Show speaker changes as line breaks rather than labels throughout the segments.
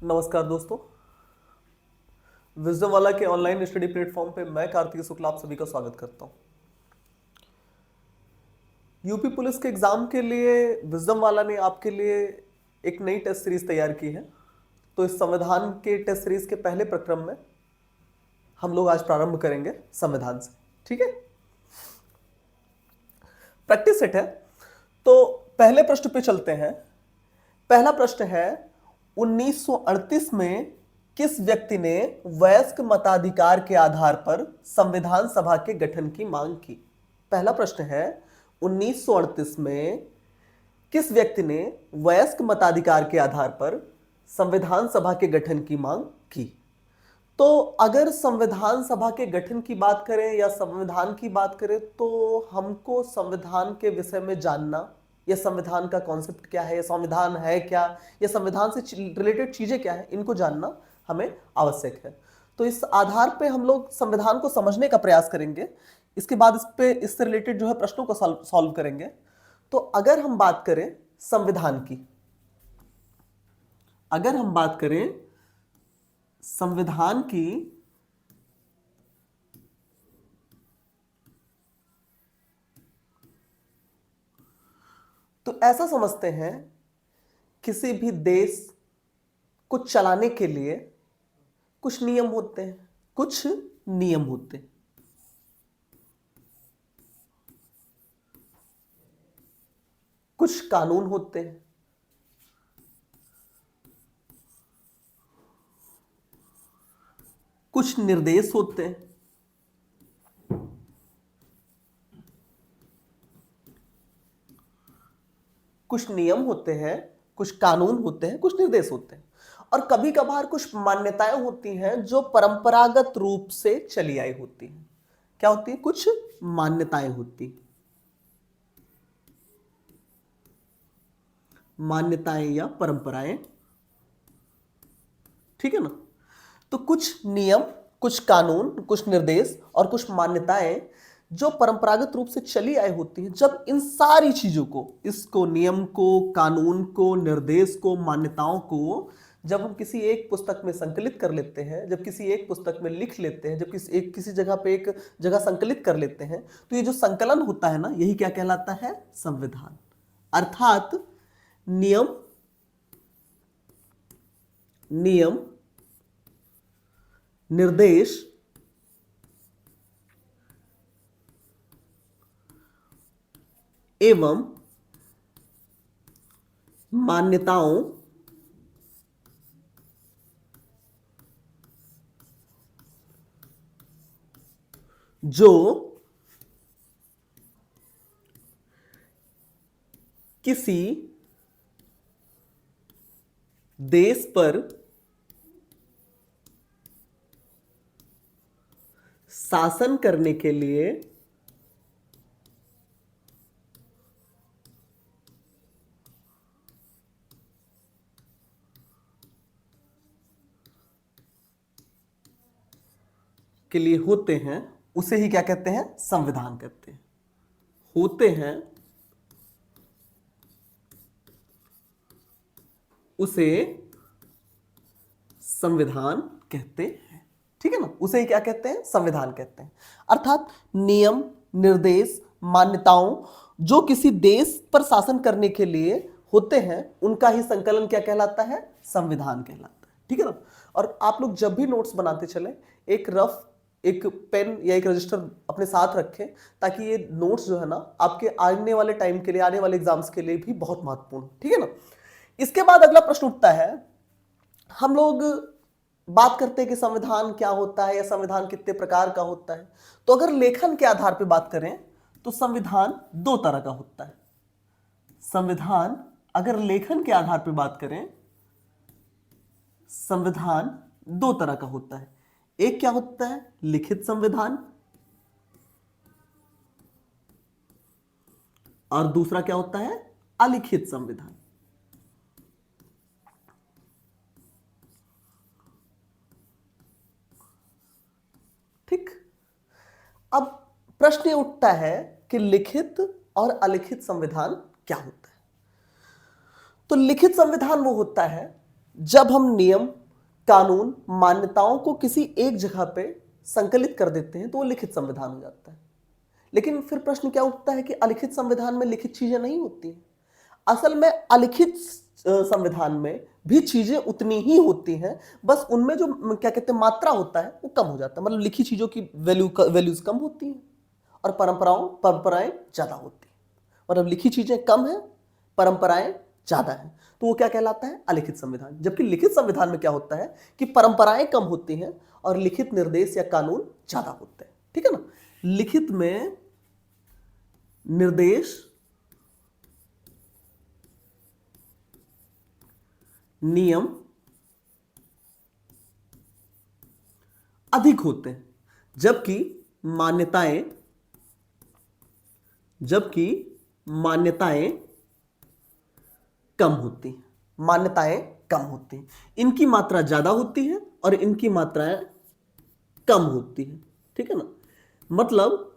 नमस्कार दोस्तों, विजडम वाला के ऑनलाइन स्टडी प्लेटफॉर्म पे मैं कार्तिक शुक्ला आप सभी का स्वागत करता हूं। यूपी पुलिस के एग्जाम के लिए विजडम वाला ने आपके लिए एक नई टेस्ट सीरीज तैयार की है। तो इस संविधान के टेस्ट सीरीज के पहले प्रक्रम में हम लोग आज प्रारंभ करेंगे संविधान से। ठीक है, प्रैक्टिस सेट है। तो पहले प्रश्न पे चलते हैं। पहला प्रश्न है, 1938 में किस व्यक्ति ने वयस्क मताधिकार के आधार पर संविधान सभा के गठन की मांग की? पहला प्रश्न है, 1938 में किस व्यक्ति ने वयस्क मताधिकार के आधार पर संविधान सभा के गठन की मांग की? तो अगर संविधान सभा के गठन की बात करें या संविधान की बात करें तो हमको संविधान के विषय में जानना, या संविधान का कॉन्सेप्ट क्या है, या संविधान है क्या, या संविधान से रिलेटेड चीजें क्या है, इनको जानना हमें आवश्यक है। तो इस आधार पे हम लोग संविधान को समझने का प्रयास करेंगे। इसके बाद इससे रिलेटेड जो है प्रश्नों को सॉल्व करेंगे। तो अगर हम बात करें संविधान की, अगर हम बात करें संविधान की, तो ऐसा समझते हैं किसी भी देश को चलाने के लिए कुछ नियम होते हैं, कुछ नियम होते हैं। कुछ कानून होते हैं, कुछ निर्देश होते हैं, कुछ नियम होते हैं, कुछ कानून होते हैं, कुछ निर्देश होते हैं, और कभी कभार कुछ मान्यताएं होती हैं जो परंपरागत रूप से चली आई होती हैं। क्या होती है? कुछ मान्यताएं होती, मान्यताएं या परंपराएं। ठीक है ना? तो कुछ नियम, कुछ कानून, कुछ निर्देश और कुछ मान्यताएं जो परंपरागत रूप से चली आई होती हैं। जब इन सारी चीजों को, इसको, नियम को, कानून को, निर्देश को, मान्यताओं को जब हम किसी एक पुस्तक में संकलित कर लेते हैं, जब किसी एक पुस्तक में लिख लेते हैं, जब किसी जगह पे एक जगह संकलित कर लेते हैं, तो ये जो संकलन होता है ना, यही क्या कहलाता है? संविधान। अर्थात नियम, निर्देश एवं मान्यताओं जो किसी देश पर शासन करने के लिए होते हैं, उसे ही क्या कहते हैं? संविधान कहते हैं। होते हैं उसे संविधान कहते हैं। ठीक है ना? उसे ही क्या कहते हैं? संविधान कहते हैं। अर्थात नियम, निर्देश, मान्यताओं जो किसी देश पर शासन करने के लिए होते हैं, उनका ही संकलन क्या कहलाता है? संविधान कहलाता है। ठीक है ना? और आप लोग जब भी नोट्स बनाते चले, एक पेन या एक रजिस्टर अपने साथ रखें, ताकि ये नोट्स जो है ना आपके आने वाले टाइम के लिए, आने वाले एग्जाम्स के लिए भी बहुत महत्वपूर्ण। ठीक है ना? इसके बाद अगला प्रश्न उठता है, हम लोग बात करते हैं कि संविधान क्या होता है या संविधान कितने प्रकार का होता है। तो अगर लेखन के आधार पर बात करें तो संविधान दो तरह का होता है। संविधान, अगर लेखन के आधार पर बात करें, संविधान दो तरह का होता है। एक क्या होता है? लिखित संविधान, और दूसरा क्या होता है? अलिखित संविधान। ठीक। अब प्रश्न ये उठता है कि लिखित और अलिखित संविधान क्या होता है? तो लिखित संविधान वो होता है जब हम नियम, कानून, मान्यताओं को किसी एक जगह पे संकलित कर देते हैं तो वो लिखित संविधान हो जाता है। लेकिन फिर प्रश्न क्या उठता है कि अलिखित संविधान में लिखित चीजें नहीं होती हैं। असल में अलिखित संविधान में भी चीजें उतनी ही होती हैं, बस उनमें जो क्या कहते हैं मात्रा होता है वो कम हो जाता है। मतलब लिखी चीजों की वैल्यूज कम होती हैं और परंपराएं ज्यादा होती हैं। मतलब लिखी चीजें कम है, परंपराएं ज्यादा है, तो वो क्या कहलाता है? अलिखित संविधान। जबकि लिखित संविधान में क्या होता है कि परंपराएं कम होती हैं और लिखित निर्देश या कानून ज्यादा होते हैं। ठीक है ना? लिखित में निर्देश, नियम अधिक होते हैं, जबकि मान्यताएं कम होती हैं। मान्यताएं कम होती हैं, इनकी मात्रा ज्यादा होती है और इनकी मात्राएं कम होती है। ठीक है ना? मतलब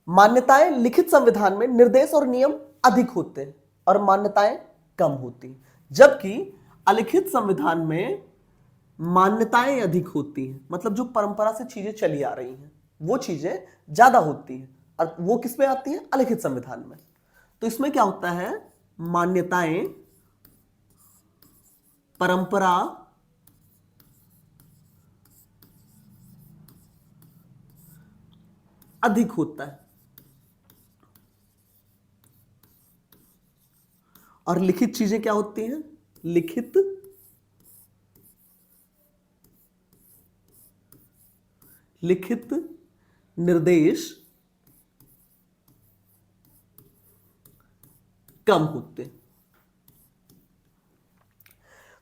मान्यताएं लिखित संविधान में निर्देश और नियम अधिक होते हैं और मान्यताएं कम होती हैं, जबकि अलिखित संविधान में मान्यताएं अधिक होती हैं। मतलब जो परंपरा से चीजें चली आ रही हैं वो चीजें ज्यादा होती हैं और वो किस में आती हैं? अलिखित संविधान में। तो इसमें क्या होता है? मान्यताएं, परंपरा अधिक होता है और लिखित चीजें क्या होती हैं? लिखित निर्देश कम होते हैं।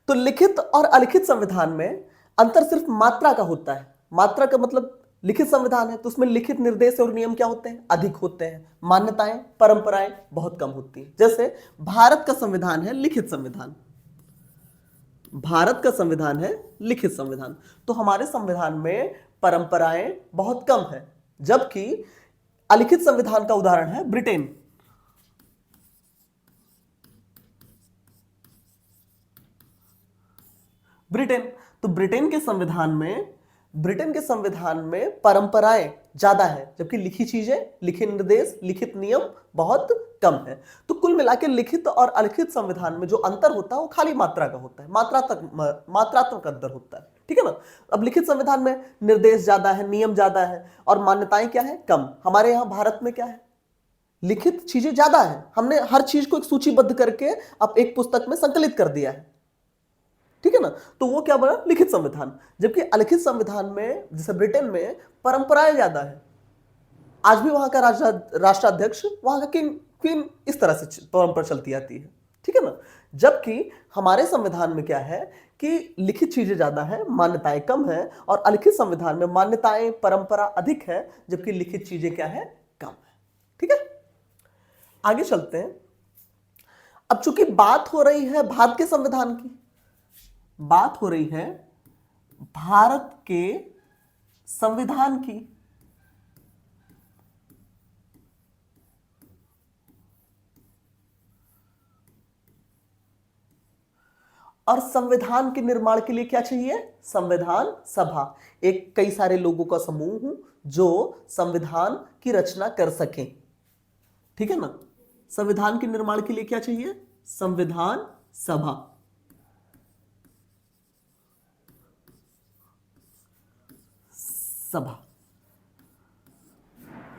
तो लिखित और अलिखित संविधान में अंतर सिर्फ मात्रा का होता है। मात्रा का मतलब लिखित संविधान है तो उसमें लिखित निर्देश और नियम क्या होते हैं? अधिक होते हैं। मान्यताएं, परंपराएं बहुत कम होती हैं। जैसे भारत का संविधान है लिखित संविधान, भारत का संविधान है लिखित संविधान, तो हमारे संविधान में परंपराएं बहुत कम है। जबकि अलिखित संविधान का उदाहरण है ब्रिटेन। तो ब्रिटेन के संविधान में परंपराएं ज्यादा है, जबकि लिखी चीजें, लिखित निर्देश, लिखित नियम बहुत कम है। तो कुल मिलाकर लिखित और अलिखित संविधान में जो अंतर होता है वो खाली मात्रा का होता है, मात्रात्मक अंतर होता है। ठीक है ना? अब लिखित संविधान में निर्देश ज्यादा है, नियम ज्यादा है और मान्यताएं क्या है? कम। हमारे यहां भारत में क्या है? लिखित चीजें ज्यादा है, हमने हर चीज को एक सूचीबद्ध करके अब एक पुस्तक में संकलित कर दिया है। ठीक है ना? तो वो क्या बना? लिखित संविधान। जबकि अलिखित संविधान में जैसे ब्रिटेन में परंपराएं ज्यादा है। आज भी वहां का राष्ट्राध्यक्ष, वहां का किंग, क्वीन, इस तरह से परंपरा चलती आती है। ठीक है ना? जबकि हमारे संविधान में क्या है कि लिखित चीजें ज्यादा है, मान्यताएं कम है, और अलिखित संविधान में मान्यताएं, परंपरा अधिक है, जबकि लिखित चीजें क्या है? कम है। ठीक है? आगे चलते हैं। अब चूंकि बात हो रही है भारत के संविधान की, बात हो रही है भारत के संविधान की, और संविधान के निर्माण के लिए क्या चाहिए? संविधान सभा। एक कई सारे लोगों का समूह जो संविधान की रचना कर सके। ठीक है ना? संविधान के निर्माण के लिए क्या चाहिए? संविधान सभा।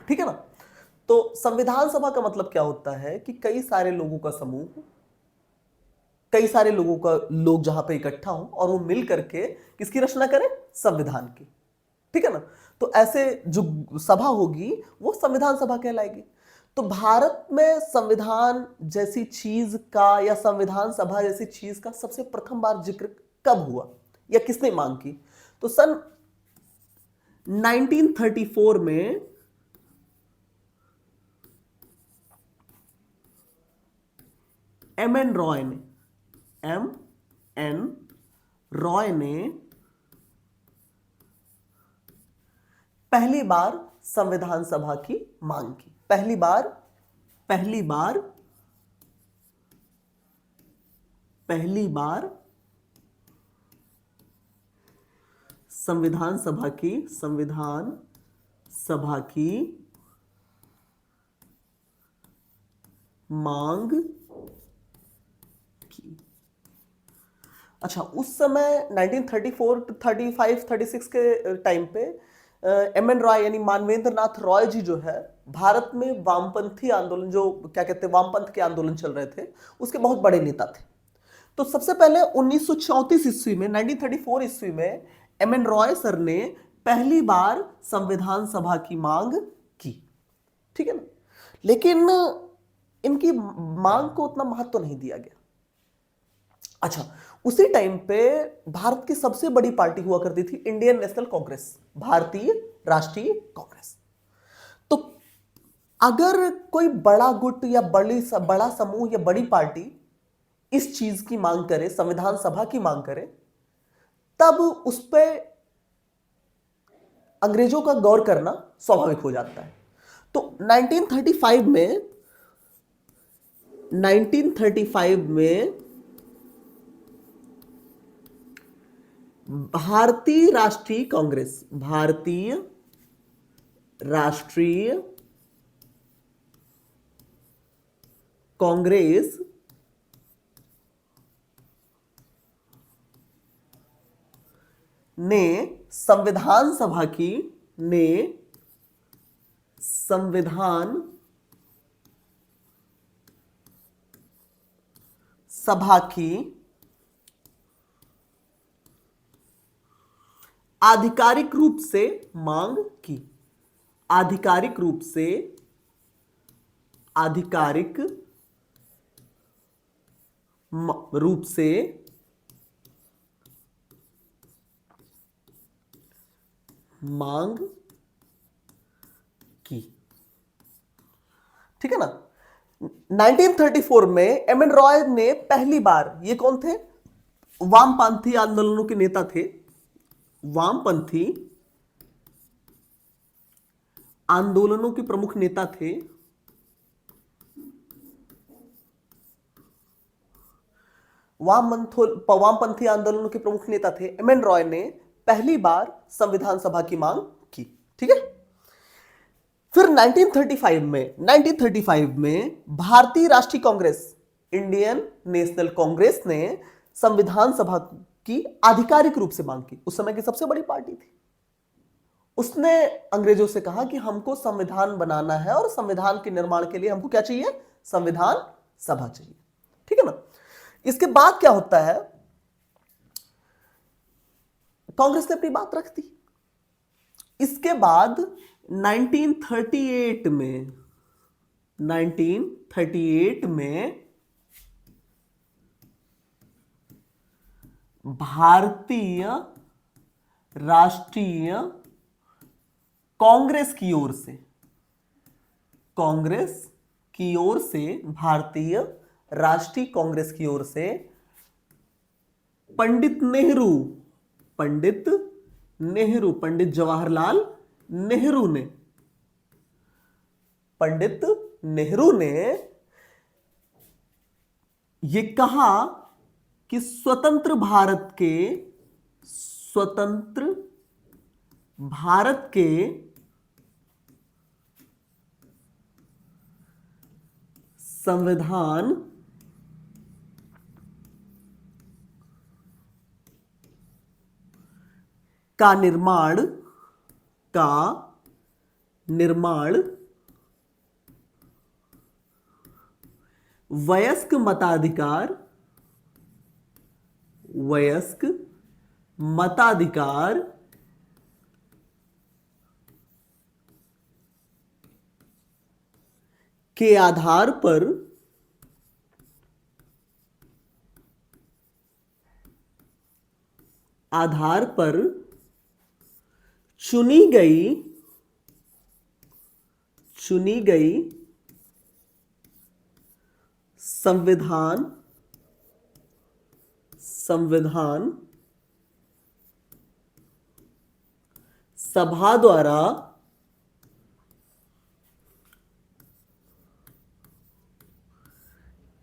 ठीक है ना? तो संविधान सभा का मतलब क्या होता है कि कई सारे लोगों का समूह, कई सारे लोग जहां पे इकट्ठा हो और वो मिल करके किसकी रचना करें? संविधान की। ठीक है ना? तो ऐसे जो सभा होगी वो संविधान सभा कहलाएगी। तो भारत में संविधान जैसी चीज का या संविधान सभा जैसी चीज का सबसे प्रथम बार जिक्र कब हुआ या किसने मांग की? तो सन 1934 में एम.एन. रॉय ने पहली बार संविधान सभा की मांग की। पहली बार संविधान सभा की मांग की। अच्छा, उस समय 1934 टू 35 36 के टाइम पे एम एन रॉय यानी मानवेंद्र नाथ रॉय जी जो है भारत में वामपंथी आंदोलन, जो क्या कहते हैं वामपंथ के आंदोलन चल रहे थे, उसके बहुत बड़े नेता थे। तो सबसे पहले 1934 ईस्वी में 1934 ईस्वी में एम एन रॉय सर ने पहली बार संविधान सभा की मांग की, ठीक है ना। लेकिन इनकी मांग को उतना महत्व नहीं दिया गया। अच्छा, उसी टाइम पे भारत की सबसे बड़ी पार्टी हुआ करती थी इंडियन नेशनल कांग्रेस, भारतीय राष्ट्रीय कांग्रेस। तो अगर कोई बड़ा गुट या बड़ा समूह या बड़ी पार्टी इस चीज की मांग करे, संविधान सभा की मांग करे, तब उस पर अंग्रेजों का गौर करना स्वाभाविक हो जाता है। तो 1935 में भारतीय राष्ट्रीय कांग्रेस ने संविधान सभा की आधिकारिक रूप से मांग की। आधिकारिक रूप से मांग की, ठीक है ना। 1934 में एम एन रॉय ने पहली बार, ये कौन थे, वामपंथी आंदोलनों के नेता थे, वामपंथी आंदोलनों के प्रमुख नेता थे, वामपंथी आंदोलनों के प्रमुख नेता थे एम एन रॉय ने पहली बार संविधान सभा की मांग की, ठीक है। फिर 1935 में भारतीय राष्ट्रीय कांग्रेस, इंडियन नेशनल कांग्रेस ने संविधान सभा की आधिकारिक रूप से मांग की। उस समय की सबसे बड़ी पार्टी थी। उसने अंग्रेजों से कहा कि हमको संविधान बनाना है और संविधान के निर्माण के लिए हमको क्या चाहिए, संविधान सभा चाहिए, ठीक है ना। इसके बाद क्या होता है, कांग्रेस ने अपनी बात रख दी। इसके बाद 1938 में भारतीय राष्ट्रीय कांग्रेस की ओर से भारतीय राष्ट्रीय कांग्रेस की ओर से पंडित जवाहरलाल नेहरू ने यह कहा कि स्वतंत्र भारत के संविधान का निर्माण वयस्क मताधिकार के आधार पर चुनी गई संविधान सभा द्वारा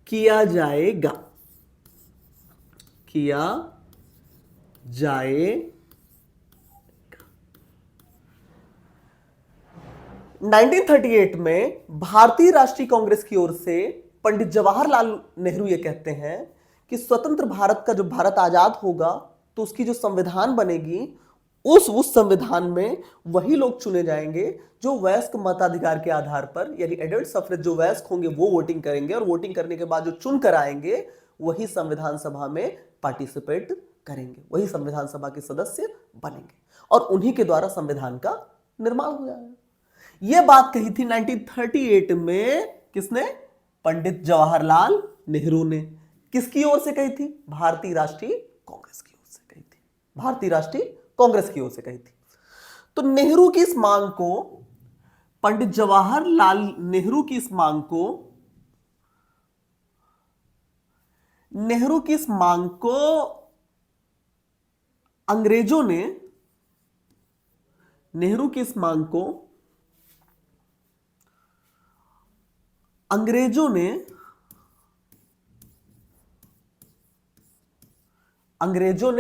किया जाएगा। 1938 में भारतीय राष्ट्रीय कांग्रेस की ओर से पंडित जवाहरलाल नेहरू ये कहते हैं कि स्वतंत्र भारत का, जब भारत आजाद होगा तो उसकी जो संविधान बनेगी, उस संविधान में वही लोग चुने जाएंगे जो वयस्क मताधिकार के आधार पर, यानी एडल्ट सफरेज, जो वयस्क होंगे वो वोटिंग करेंगे, और वोटिंग करने के बाद जो चुन कर आएंगे वही संविधान सभा में पार्टिसिपेट करेंगे, वही संविधान सभा के सदस्य बनेंगे, और उन्हीं के द्वारा संविधान का निर्माण हो जाएगा। यह बात कही थी 1938 में किसने? पंडित जवाहरलाल नेहरू ने। किसकी ओर से कही थी? भारतीय राष्ट्रीय कांग्रेस की ओर से कही थी, भारतीय राष्ट्रीय कांग्रेस की ओर से कही थी। तो नेहरू की इस मांग को, पंडित जवाहरलाल नेहरू की इस मांग को, नेहरू की इस मांग को अंग्रेजों ने, नेहरू की इस मांग को अंग्रेजों ने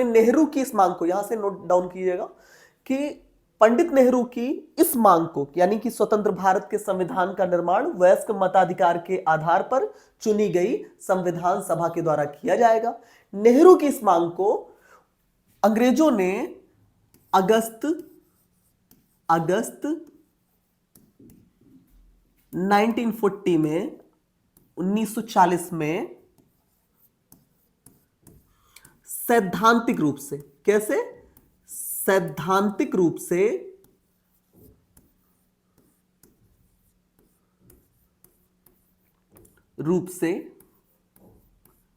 नेहरू की इस मांग को, यहां से नोट डाउन कीजिएगा कि पंडित नेहरू की इस मांग को, यानी कि स्वतंत्र भारत के संविधान का निर्माण वयस्क मताधिकार के आधार पर चुनी गई संविधान सभा के द्वारा किया जाएगा। नेहरू की इस मांग को अंग्रेजों ने अगस्त 1940 में, 1940 में सैद्धांतिक रूप से, कैसे? सैद्धांतिक रूप से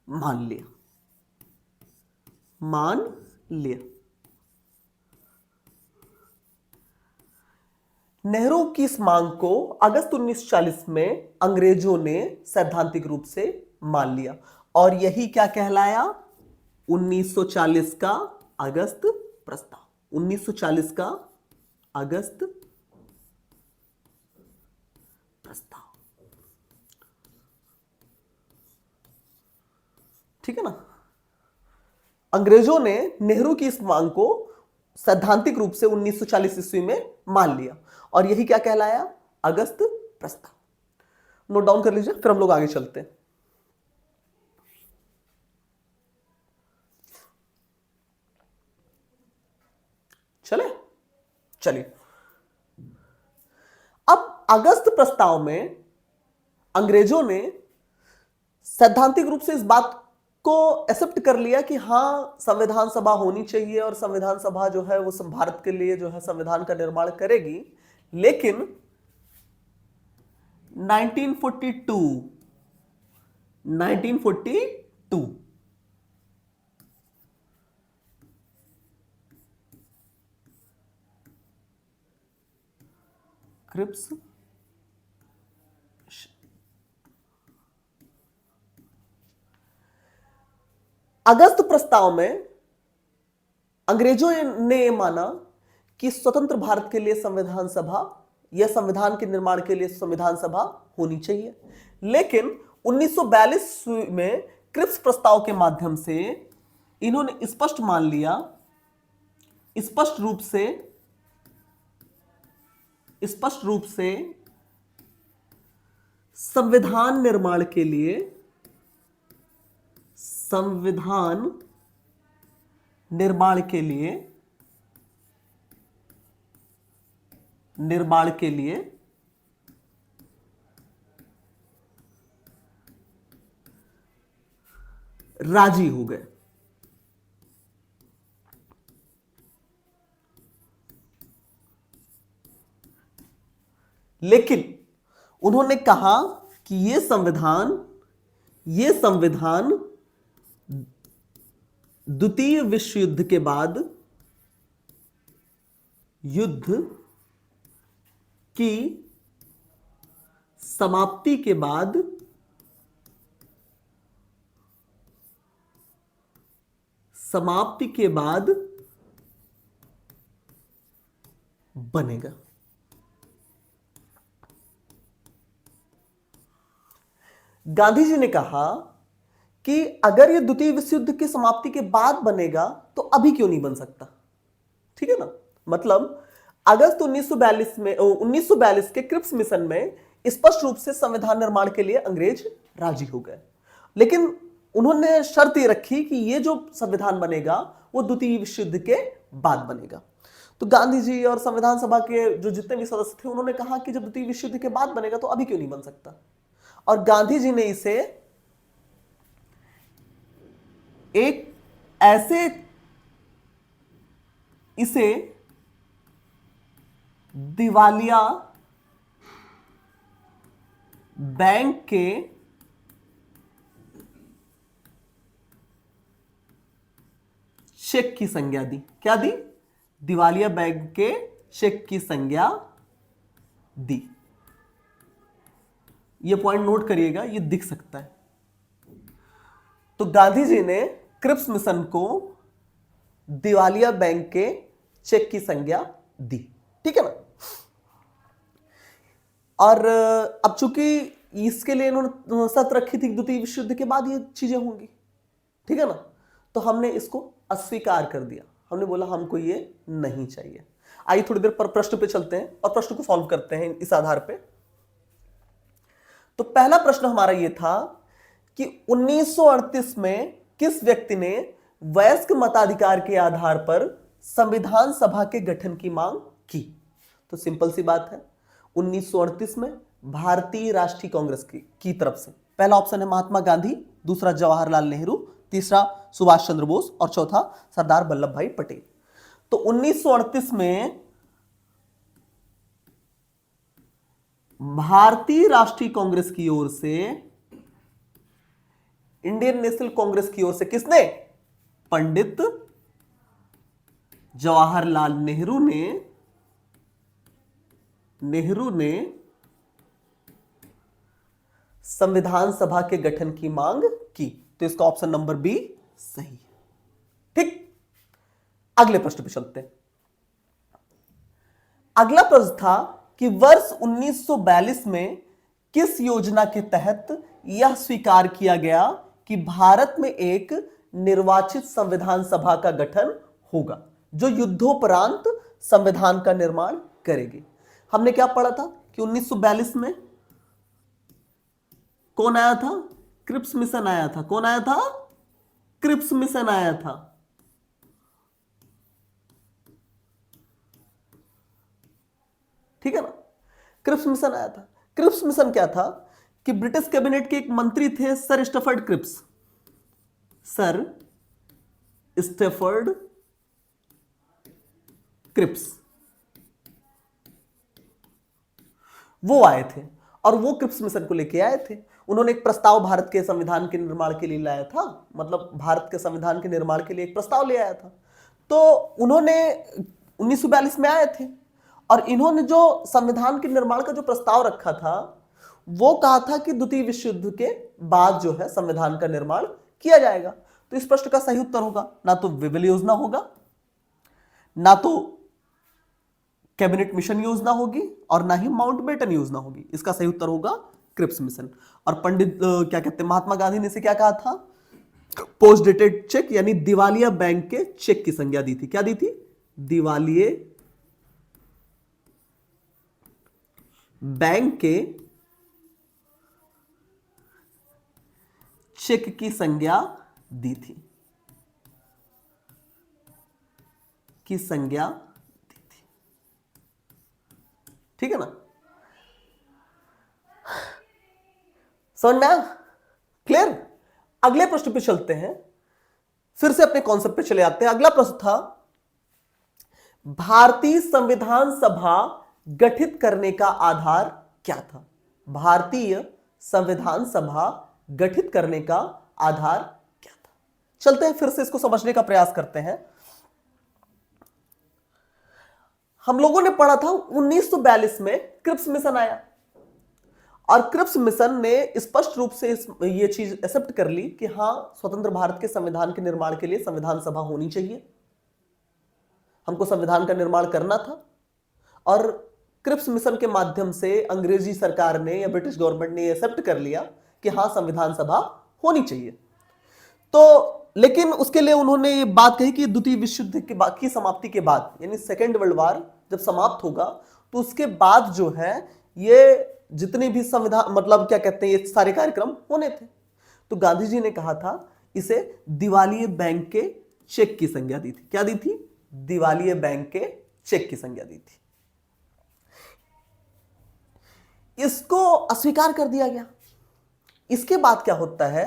मान लिया। नेहरू की इस मांग को अगस्त 1940 में अंग्रेजों ने सैद्धांतिक रूप से मान लिया, और यही क्या कहलाया? 1940 का अगस्त प्रस्ताव। 1940 का अगस्त प्रस्ताव, ठीक है ना? अंग्रेजों ने नेहरू की इस मांग को सैद्धांतिक रूप से 1940 ईस्वी में मान लिया, और यही क्या कहलाया? अगस्त प्रस्ताव। नोट डाउन कर लीजिए, फिर हम लोग आगे चलते हैं। चलिए अब अगस्त प्रस्ताव में अंग्रेजों ने सैद्धांतिक रूप से इस बात को एक्सेप्ट कर लिया कि हां, संविधान सभा होनी चाहिए, और संविधान सभा जो है वो भारत के लिए जो है संविधान का निर्माण करेगी। लेकिन 1942 क्रिप्स अगस्त प्रस्ताव में अंग्रेजों ने यह माना कि स्वतंत्र भारत के लिए संविधान सभा, या संविधान के निर्माण के लिए संविधान सभा होनी चाहिए। लेकिन 1942 में क्रिप्स प्रस्ताव के माध्यम से इन्होंने स्पष्ट मान लिया, स्पष्ट रूप से संविधान निर्माण के लिए, राजी हो गए। लेकिन उन्होंने कहा कि यह संविधान द्वितीय विश्व युद्ध के बाद, युद्ध की समाप्ति के बाद बनेगा। गांधी जी ने कहा कि अगर यह द्वितीय विश्व युद्ध की समाप्ति के बाद बनेगा तो अभी क्यों नहीं बन सकता? ठीक है ना? मतलब अगस्त 1942 के क्रिप्स मिशन में स्पष्ट रूप से संविधान निर्माण के लिए अंग्रेज राजी हो गए, लेकिन उन्होंने शर्त ये रखी कि ये जो संविधान बनेगा वो द्वितीय विश्व युद्ध के बाद बनेगा। तो गांधी जी और संविधान सभा के जो जितने भी सदस्य थे उन्होंने कहा कि जब द्वितीय विश्व युद्ध के बाद बनेगा तो अभी क्यों नहीं बन सकता। और गांधी जी ने इसे दिवालिया बैंक के चेक की संज्ञा दी। क्या दी? दिवालिया बैंक के चेक की संज्ञा दी। ये पॉइंट नोट करिएगा, ये दिख सकता है। तो गांधी जी ने क्रिप्स मिशन को दिवालिया बैंक के चेक की संज्ञा दी, ठीक है ना। और अब चूंकि इसके लिए इन्होंने शर्त रखी थी द्वितीय विश्व युद्ध के बाद ये चीजें होंगी, ठीक है ना, तो हमने इसको अस्वीकार कर दिया। हमने बोला हमको ये नहीं चाहिए। आइए थोड़ी देर पर प्रश्न पे चलते हैं और प्रश्न को सॉल्व करते हैं इस आधार पे। तो पहला प्रश्न हमारा ये था कि 1938 में किस व्यक्ति ने वयस्क मताधिकार के आधार पर संविधान सभा के गठन की मांग की? तो सिंपल सी बात है, 1938 में भारतीय राष्ट्रीय कांग्रेस की तरफ से। पहला ऑप्शन है महात्मा गांधी, दूसरा जवाहरलाल नेहरू, तीसरा सुभाष चंद्र बोस और चौथा सरदार वल्लभ भाई पटेल। तो 1938 में भारतीय राष्ट्रीय कांग्रेस की ओर से, इंडियन नेशनल कांग्रेस की ओर से किसने? पंडित जवाहरलाल नेहरू ने संविधान सभा के गठन की मांग की। तो इसका ऑप्शन नंबर बी सही है, ठीक। अगले प्रश्न पे चलते हैं। अगला प्रश्न था कि वर्ष 1942 में किस योजना के तहत यह स्वीकार किया गया कि भारत में एक निर्वाचित संविधान सभा का गठन होगा जो युद्धोपरांत संविधान का निर्माण करेगी। हमने क्या पढ़ा था कि 1942 में कौन आया था? क्रिप्स मिशन आया था। कौन आया था? क्रिप्स मिशन आया था। ठीक है ना, क्रिप्स मिशन आया था। क्रिप्स मिशन क्या था कि ब्रिटिश कैबिनेट के एक मंत्री थे sir Stafford Cripps. Sir Stafford Cripps वो आए थे और वो क्रिप्स मिशन को लेके आए थे। उन्होंने एक प्रस्ताव भारत के संविधान के निर्माण के लिए लाया था, मतलब भारत के संविधान के निर्माण के लिए एक प्रस्ताव ले आया था। तो उन्होंने 1942 में आए थे और इन्होंने जो संविधान के निर्माण का जो प्रस्ताव रखा था वो कहा था कि द्वितीय विश्व युद्ध के बाद जो है संविधान का निर्माण किया जाएगा। तो इस प्रश्न का सही उत्तर होगा ना तो विविल योजना होगा, ना तो कैबिनेट मिशन योजना होगी और ना ही माउंटबेटन योजना होगी। इसका सही उत्तर होगा क्रिप्स मिशन। और पंडित क्या कहते हैं, महात्मा गांधी ने इसे क्या कहा था? पोस्ट डेटेड चेक, यानी दिवालिया बैंक के चेक की संज्ञा दी थी। क्या दी थी? दिवालिये बैंक के चेक की संज्ञा दी थी, की संज्ञा दी थी। ठीक है ना, समझ में आया? क्लियर? अगले प्रश्न पे चलते हैं, फिर से अपने कॉन्सेप्ट पे चले आते हैं। अगला प्रश्न था भारतीय संविधान सभा गठित करने का आधार क्या था? भारतीय संविधान सभा गठित करने का आधार क्या था? चलते हैं फिर से इसको समझने का प्रयास करते हैं। हम लोगों ने पढ़ा था 1942 में क्रिप्स मिशन आया और क्रिप्स मिशन ने स्पष्ट रूप से यह चीज एक्सेप्ट कर ली कि हां, स्वतंत्र भारत के संविधान के निर्माण के लिए संविधान सभा होनी चाहिए। हमको संविधान का निर्माण करना था और क्रिप्स मिशन के माध्यम से अंग्रेजी सरकार ने या ब्रिटिश गवर्नमेंट ने एक्सेप्ट कर लिया कि हां, संविधान सभा होनी चाहिए। तो लेकिन उसके लिए उन्होंने ये बात कही कि द्वितीय विश्व युद्ध की समाप्ति के बाद, यानी सेकेंड वर्ल्ड वॉर जब समाप्त होगा तो उसके बाद जो है ये जितने भी संविधान, मतलब क्या कहते हैं, ये सारे कार्यक्रम होने थे। तो गांधी जी ने कहा था, इसे दिवालिये बैंक के चेक की संज्ञा दी थी। क्या दी थी? दिवालिये बैंक के चेक की संज्ञा दी थी। इसको अस्वीकार कर दिया गया। इसके बाद क्या होता है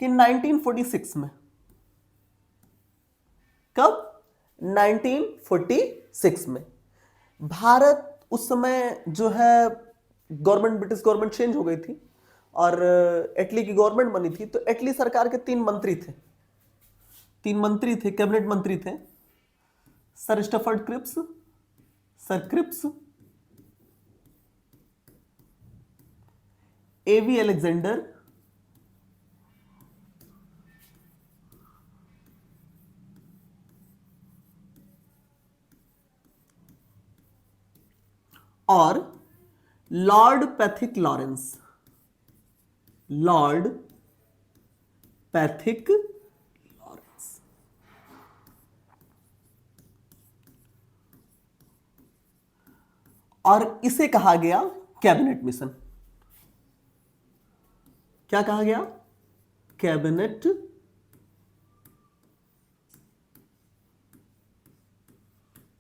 कि 1946 में, कब? 1946 में भारत, उस समय जो है गवर्नमेंट, ब्रिटिश गवर्नमेंट चेंज हो गई थी और इटली की गवर्नमेंट बनी थी। तो इटली सरकार के तीन मंत्री थे, कैबिनेट मंत्री थे, सर स्टफर्ड क्रिप्स, सर क्रिप्स, एवी अलेक्जेंडर और Lord Pethick Lawrence. Lord Pethick Lawrence. और इसे कहा गया कैबिनेट मिशन। क्या कहा गया? Cabinet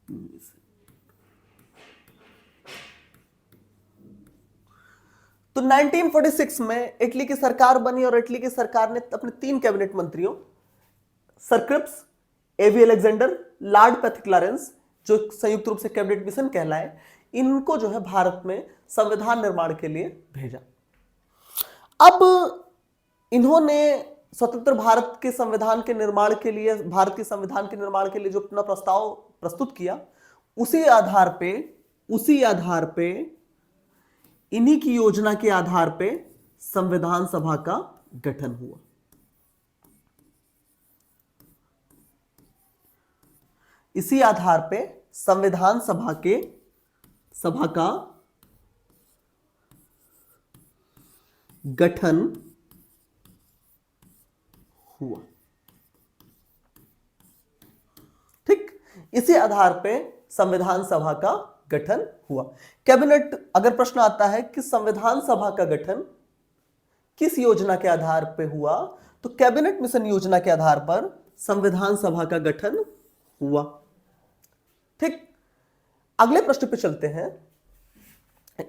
mission. तो 1946 में इटली की सरकार बनी और इटली की सरकार ने अपने तीन कैबिनेट मंत्रियों, सर क्रिप्स, एवी अलेक्जेंडर, लॉर्ड पैथिक लॉरेंस, जो संयुक्त रूप से कैबिनेट मिशन कहलाए, इनको जो है भारत में संविधान निर्माण के लिए भेजा। अब इन्होंने स्वतंत्र भारत के संविधान के निर्माण के लिए, भारत के संविधान के निर्माण के लिए जो अपना प्रस्ताव प्रस्तुत किया, उसी आधार पे इन्हीं की योजना के आधार पे संविधान सभा का गठन हुआ। इसी आधार पे संविधान सभा का गठन हुआ। ठीक, इसी आधार पे संविधान सभा का गठन हुआ। कैबिनेट, अगर प्रश्न आता है कि संविधान सभा का गठन किस योजना के आधार पर हुआ, तो कैबिनेट मिशन योजना के आधार पर संविधान सभा का गठन हुआ। ठीक, अगले प्रश्न पे चलते हैं।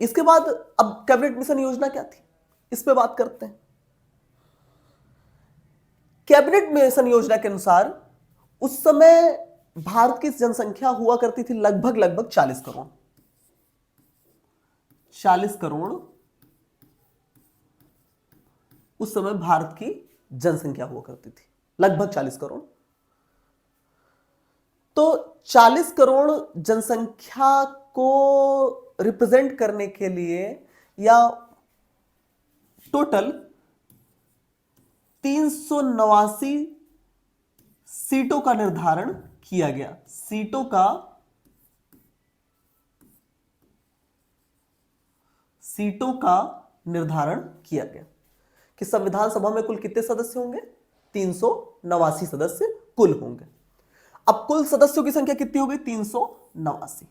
इसके बाद अब कैबिनेट मिशन योजना क्या थी, इस पे बात करते हैं। कैबिनेट मिशन योजना के अनुसार उस समय भारत की जनसंख्या हुआ करती थी लगभग 40 करोड़। 40 करोड़ उस समय भारत की जनसंख्या हुआ करती थी, लगभग 40 करोड़। तो 40 करोड़ जनसंख्या को रिप्रेजेंट करने के लिए या टोटल 389 सीटों का निर्धारण किया गया। सीटों का निर्धारण किया गया कि संविधान सभा में कुल कितने सदस्य होंगे? 389 सदस्य कुल होंगे। अब कुल सदस्यों की संख्या कितनी हो गई? 389।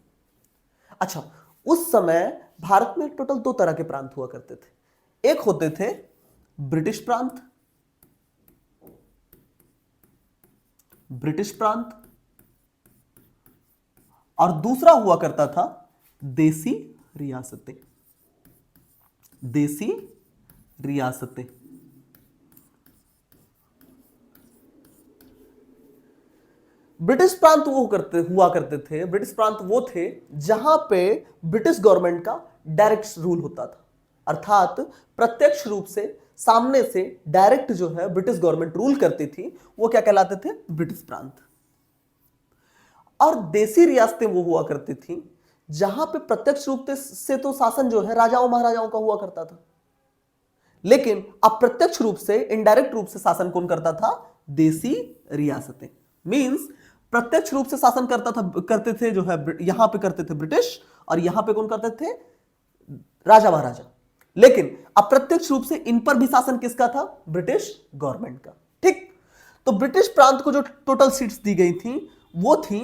अच्छा, उस समय भारत में टोटल दो तरह के प्रांत हुआ करते थे। एक होते थे ब्रिटिश प्रांत और दूसरा हुआ करता था देसी रियासतें। ब्रिटिश प्रांत हुआ करते थे। ब्रिटिश प्रांत वो थे जहां पे ब्रिटिश गवर्नमेंट का डायरेक्ट रूल होता था, अर्थात प्रत्यक्ष रूप से सामने से डायरेक्ट जो है ब्रिटिश गवर्नमेंट रूल करती थी, वो क्या कहलाते थे? ब्रिटिश प्रांत। और देसी रियासतें वो हुआ करती थी जहां पे प्रत्यक्ष रूप से तो शासन जो है राजाओं महाराजाओं का हुआ करता था, लेकिन अप्रत्यक्ष रूप से, इनडायरेक्ट रूप से शासन कौन करता था? देसी रियासतें। मींस प्रत्यक्ष रूप से शासन करते थे जो है, यहां पे करते थे ब्रिटिश, और यहां पे कौन करते थे? राजा महाराजा। लेकिन अप्रत्यक्ष रूप से इन पर भी शासन किसका था? ब्रिटिश गवर्नमेंट का। ठीक, तो ब्रिटिश प्रांत को जो टोटल सीट्स दी गई थी वो थी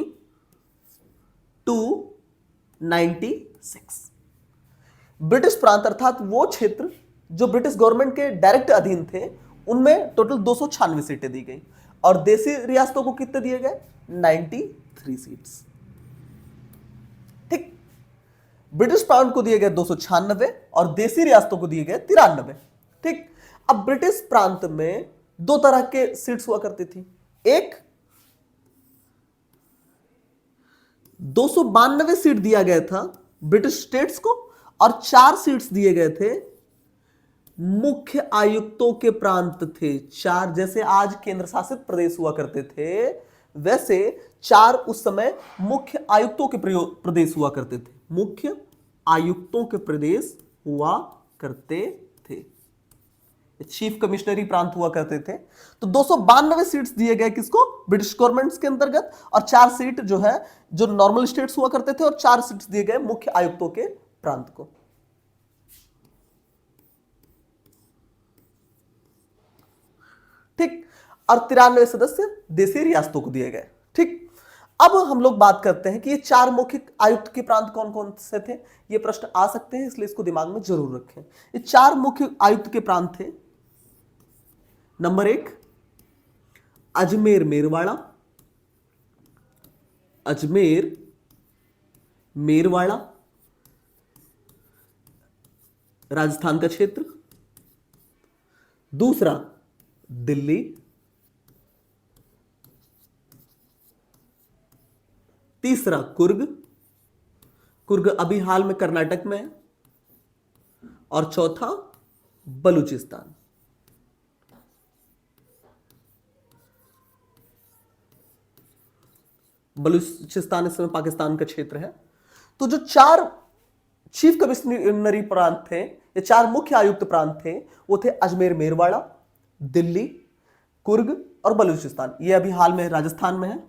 296। ब्रिटिश प्रांत अर्थात वो क्षेत्र जो ब्रिटिश गवर्नमेंट के डायरेक्ट अधीन थे उनमें टोटल 296 सीटें दी गई और देसी रियासतों को कितने दिए गए 93 सीट्स। ठीक, ब्रिटिश प्रांत को दिए गए 296 और देसी रियासतों को दिए गए 93। ठीक, अब ब्रिटिश प्रांत में दो तरह के सीट्स हुआ करती थी, एक 292 सीट दिया गया था ब्रिटिश स्टेट्स को और 4 सीट्स दिए गए थे मुख्य आयुक्तों के प्रांत थे। 4 जैसे आज केंद्र शासित प्रदेश हुआ करते थे वैसे 4 उस समय मुख्य आयुक्तों के प्रदेश हुआ करते थे, मुख्य आयुक्तों के प्रदेश हुआ करते थे, चीफ कमिश्नरी प्रांत हुआ करते थे। तो 292 सीट्स दिए गए किसको ब्रिटिश गवर्नमेंट के अंतर्गत और 4 सीट जो है जो नॉर्मल स्टेट्स हुआ करते थे और 4 सीट्स दिए गए मुख्य आयुक्तों के प्रांत को। ठीक, और 93 सदस्य देसी रियासतों को दिए गए। ठीक, अब हम लोग बात करते हैं कि ये 4 मुख्य आयुक्त के प्रांत कौन कौन से थे। ये प्रश्न आ सकते हैं इसलिए इसको दिमाग में जरूर रखें। ये 4 मुख्य आयुक्त के प्रांत थे। नंबर 1 अजमेर मेरवाड़ा, अजमेर मेरवाड़ा राजस्थान का क्षेत्र। दूसरा दिल्ली, तीसरा कुर्ग, कुर्ग अभी हाल में कर्नाटक में है, और चौथा बलूचिस्तान। बलूचिस्तान इस समय पाकिस्तान का क्षेत्र है। तो जो 4 चीफ कमिश्नरी प्रांत थे, ये 4 मुख्य आयुक्त प्रांत थे, वो थे अजमेर मेरवाड़ा, दिल्ली, कुर्ग और बलूचिस्तान। ये अभी हाल में राजस्थान में है,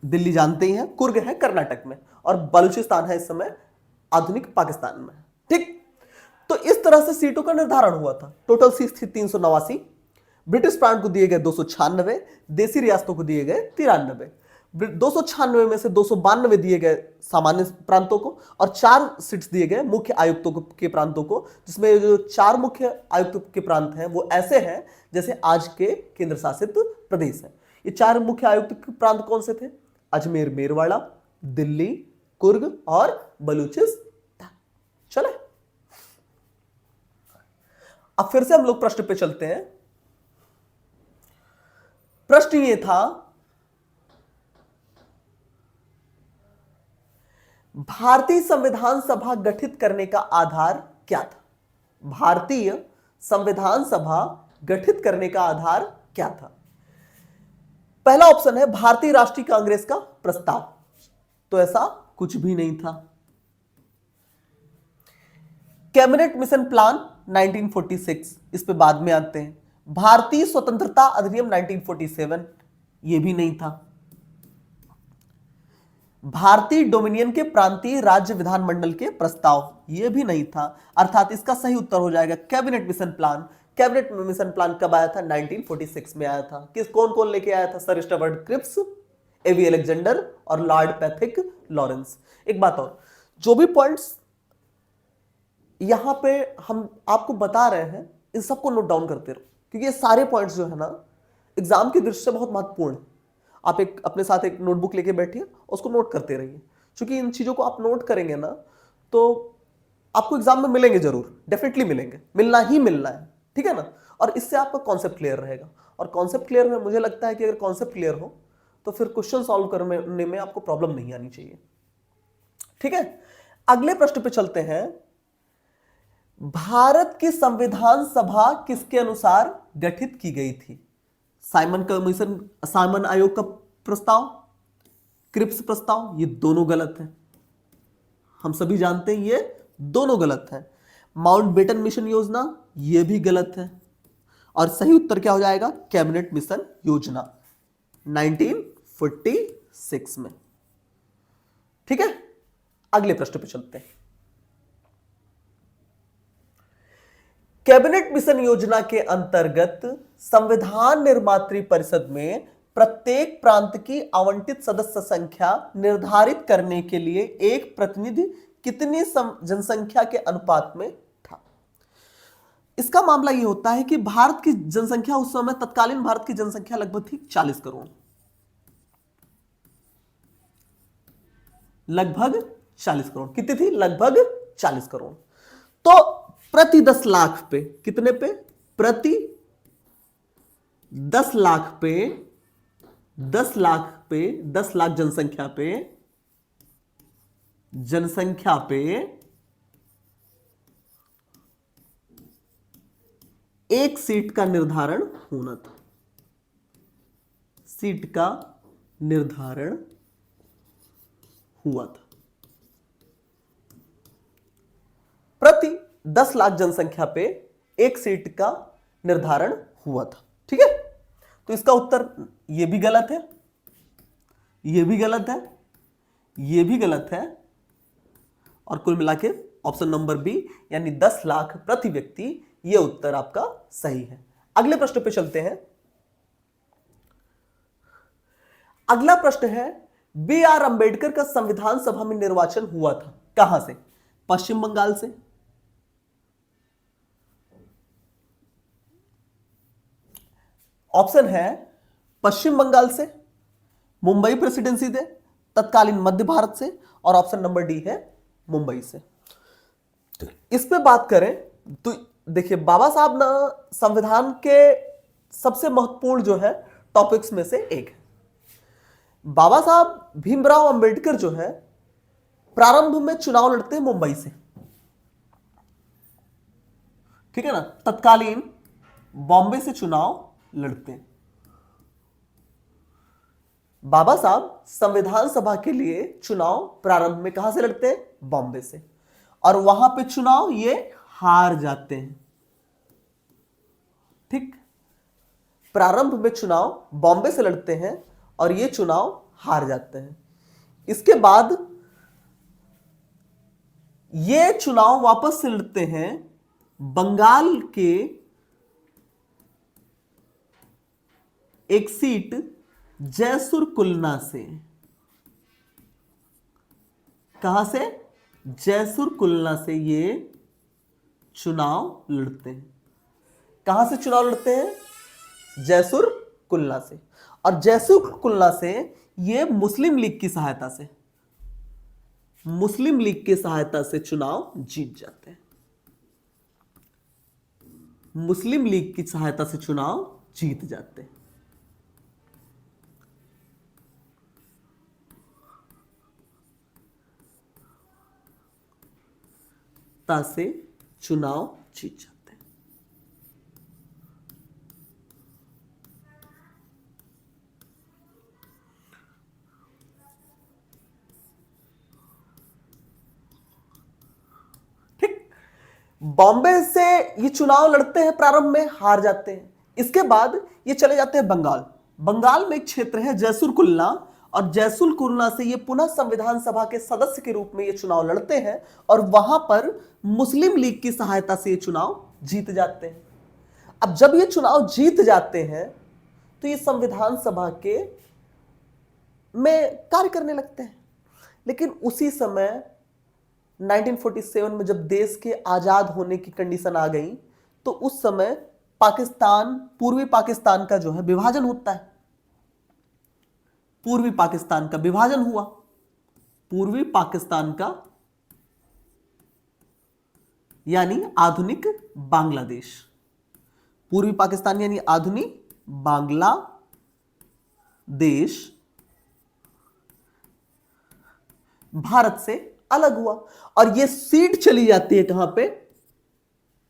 दिल्ली जानते ही हैं, कुर्ग है कर्नाटक में और बलूचिस्तान है इस समय आधुनिक पाकिस्तान में। ठीक, तो इस तरह से सीटों का निर्धारण हुआ था। टोटल सीट थी 389, ब्रिटिश प्रांत को दिए गए 296, देसी रियासतों को दिए गए 93। 296 में से 292 दिए गए सामान्य प्रांतों को और 4 सीट्स दिए गए मुख्य आयुक्तों के प्रांतों को, जिसमें जो 4 मुख्य आयुक्त के प्रांत हैं वो ऐसे हैं जैसे आज के केंद्र शासित प्रदेश हैं। ये 4 मुख्य आयुक्त के प्रांत कौन से थे? अजमेर मेरवाड़ा, दिल्ली, कुर्ग और बलूचिस्तान। चले, अब फिर से हम लोग प्रश्न पे चलते हैं। प्रश्न ये था, भारतीय संविधान सभा गठित करने का आधार क्या था? भारतीय संविधान सभा गठित करने का आधार क्या था? पहला ऑप्शन है भारतीय राष्ट्रीय कांग्रेस का प्रस्ताव, तो ऐसा कुछ भी नहीं था। कैबिनेट मिशन प्लान 1946, इस पे बाद में आते हैं। भारतीय स्वतंत्रता अधिनियम 1947, यह भी नहीं था। भारतीय डोमिनियन के प्रांतीय राज्य विधानमंडल के प्रस्ताव, यह भी नहीं था। अर्थात इसका सही उत्तर हो जाएगा cabinet mission plan. Cabinet mission plan कब आया था? 1946 में आया था। किस कौन कौन लेके आया था? सर स्टुअर्ट क्रिप्स, एवी अलेक्जेंडर और लॉर्ड पैथिक लॉरेंस। एक बात और, जो भी पॉइंट्स यहां पे हम आपको बता रहे हैं इन सबको नोट डाउन करते रहो, क्योंकि ये सारे पॉइंट्स जो है ना एग्जाम की दृष्टि से बहुत महत्वपूर्ण है। आप एक अपने साथ एक नोटबुक लेके बैठिए, उसको नोट करते रहिए, क्योंकि इन चीजों को आप नोट करेंगे ना तो आपको एग्जाम में मिलेंगे, जरूर डेफिनेटली मिलेंगे, मिलना ही मिलना है, ठीक है ना। और इससे आपका कॉन्सेप्ट क्लियर रहेगा, और कॉन्सेप्ट क्लियर में मुझे लगता है कि अगर कॉन्सेप्ट क्लियर हो तो फिर क्वेश्चन सॉल्व करने में आपको प्रॉब्लम नहीं आनी चाहिए, ठीक है। अगले प्रश्न पे चलते हैं। भारत की संविधान सभा किसके अनुसार गठित की गई थी? साइमन कमीशन, साइमन आयोग का प्रस्ताव, क्रिप्स प्रस्ताव, ये दोनों गलत हैं। हम सभी जानते हैं ये दोनों गलत हैं। माउंटबेटन मिशन योजना, ये भी गलत है। और सही उत्तर क्या हो जाएगा? कैबिनेट मिशन योजना 1946 में, ठीक है। अगले प्रश्न पे चलते हैं। कैबिनेट मिशन योजना के अंतर्गत संविधान निर्मात्री परिषद में प्रत्येक प्रांत की आवंटित सदस्य संख्या निर्धारित करने के लिए एक प्रतिनिधि कितनी जनसंख्या के अनुपात में था। इसका मामला यह होता है कि भारत की जनसंख्या उस समय, तत्कालीन भारत की जनसंख्या लगभग थी 40 करोड़, लगभग 40 करोड़। कितनी थी? लगभग 40 करोड़। तो प्रति 10 लाख पे, कितने पे? प्रति 10 लाख पे, 10 लाख जनसंख्या पे एक सीट का निर्धारण होना था। सीट का निर्धारण हुआ था। प्रति 10 लाख जनसंख्या पे एक सीट का निर्धारण हुआ था। ठीक है, तो इसका उत्तर यह भी गलत है, यह भी गलत है, यह भी गलत है, और कुल मिला के ऑप्शन नंबर बी यानी 10 लाख प्रति व्यक्ति, यह उत्तर आपका सही है। अगले प्रश्न पे चलते हैं। अगला प्रश्न है, बी आर अंबेडकर का संविधान सभा में निर्वाचन हुआ था, कहां से? पश्चिम बंगाल से, ऑप्शन है पश्चिम बंगाल से, मुंबई प्रेसिडेंसी से, तत्कालीन मध्य भारत से, और ऑप्शन नंबर डी है मुंबई से। इस पे बात करें तो देखिए, बाबा साहब ना संविधान के सबसे महत्वपूर्ण जो है टॉपिक्स में से एक है। बाबा साहब भीमराव अंबेडकर जो है प्रारंभ में चुनाव लड़ते हैं मुंबई से, ठीक है ना, तत्कालीन बॉम्बे से चुनाव लड़ते हैं। बाबा साहब संविधान सभा के लिए चुनाव प्रारंभ में कहां से लड़ते हैं? बॉम्बे से, और वहां पे चुनाव ये हार जाते हैं। ठीक, प्रारंभ में चुनाव बॉम्बे से लड़ते हैं और ये चुनाव हार जाते हैं। इसके बाद ये चुनाव वापस से लड़ते हैं बंगाल के एक सीट जयसुर कुलना से। कहां से? जयसुर कुलना से ये चुनाव लड़ते हैं। कहां से चुनाव लड़ते हैं? जयसुर कुलना से। और जयसुर कुलना से ये मुस्लिम लीग की सहायता से, मुस्लिम लीग की सहायता से चुनाव जीत जाते हैं। मुस्लिम लीग की सहायता से चुनाव जीत जाते हैं। से चुनाव जीत जाते हैं। ठीक, बॉम्बे से ये चुनाव लड़ते हैं, प्रारंभ में हार जाते हैं। इसके बाद ये चले जाते हैं बंगाल। बंगाल में एक क्षेत्र है जयसुर कुलना, और जयसुर कुलना से ये पुनः संविधान सभा के सदस्य के रूप में ये चुनाव लड़ते हैं, और वहां पर मुस्लिम लीग की सहायता से ये चुनाव जीत जाते हैं। अब जब ये चुनाव जीत जाते हैं तो ये संविधान सभा के में कार्य करने लगते हैं। लेकिन उसी समय 1947 में जब देश के आजाद होने की कंडीशन आ गई, तो उस समय पाकिस्तान, पूर्वी पाकिस्तान का जो है विभाजन होता है। पूर्वी पाकिस्तान का विभाजन हुआ। पूर्वी पाकिस्तान का यानी आधुनिक बांग्लादेश। पूर्वी पाकिस्तान यानी आधुनिक बांग्लादेश भारत से अलग हुआ, और यह सीट चली जाती है कहां पे?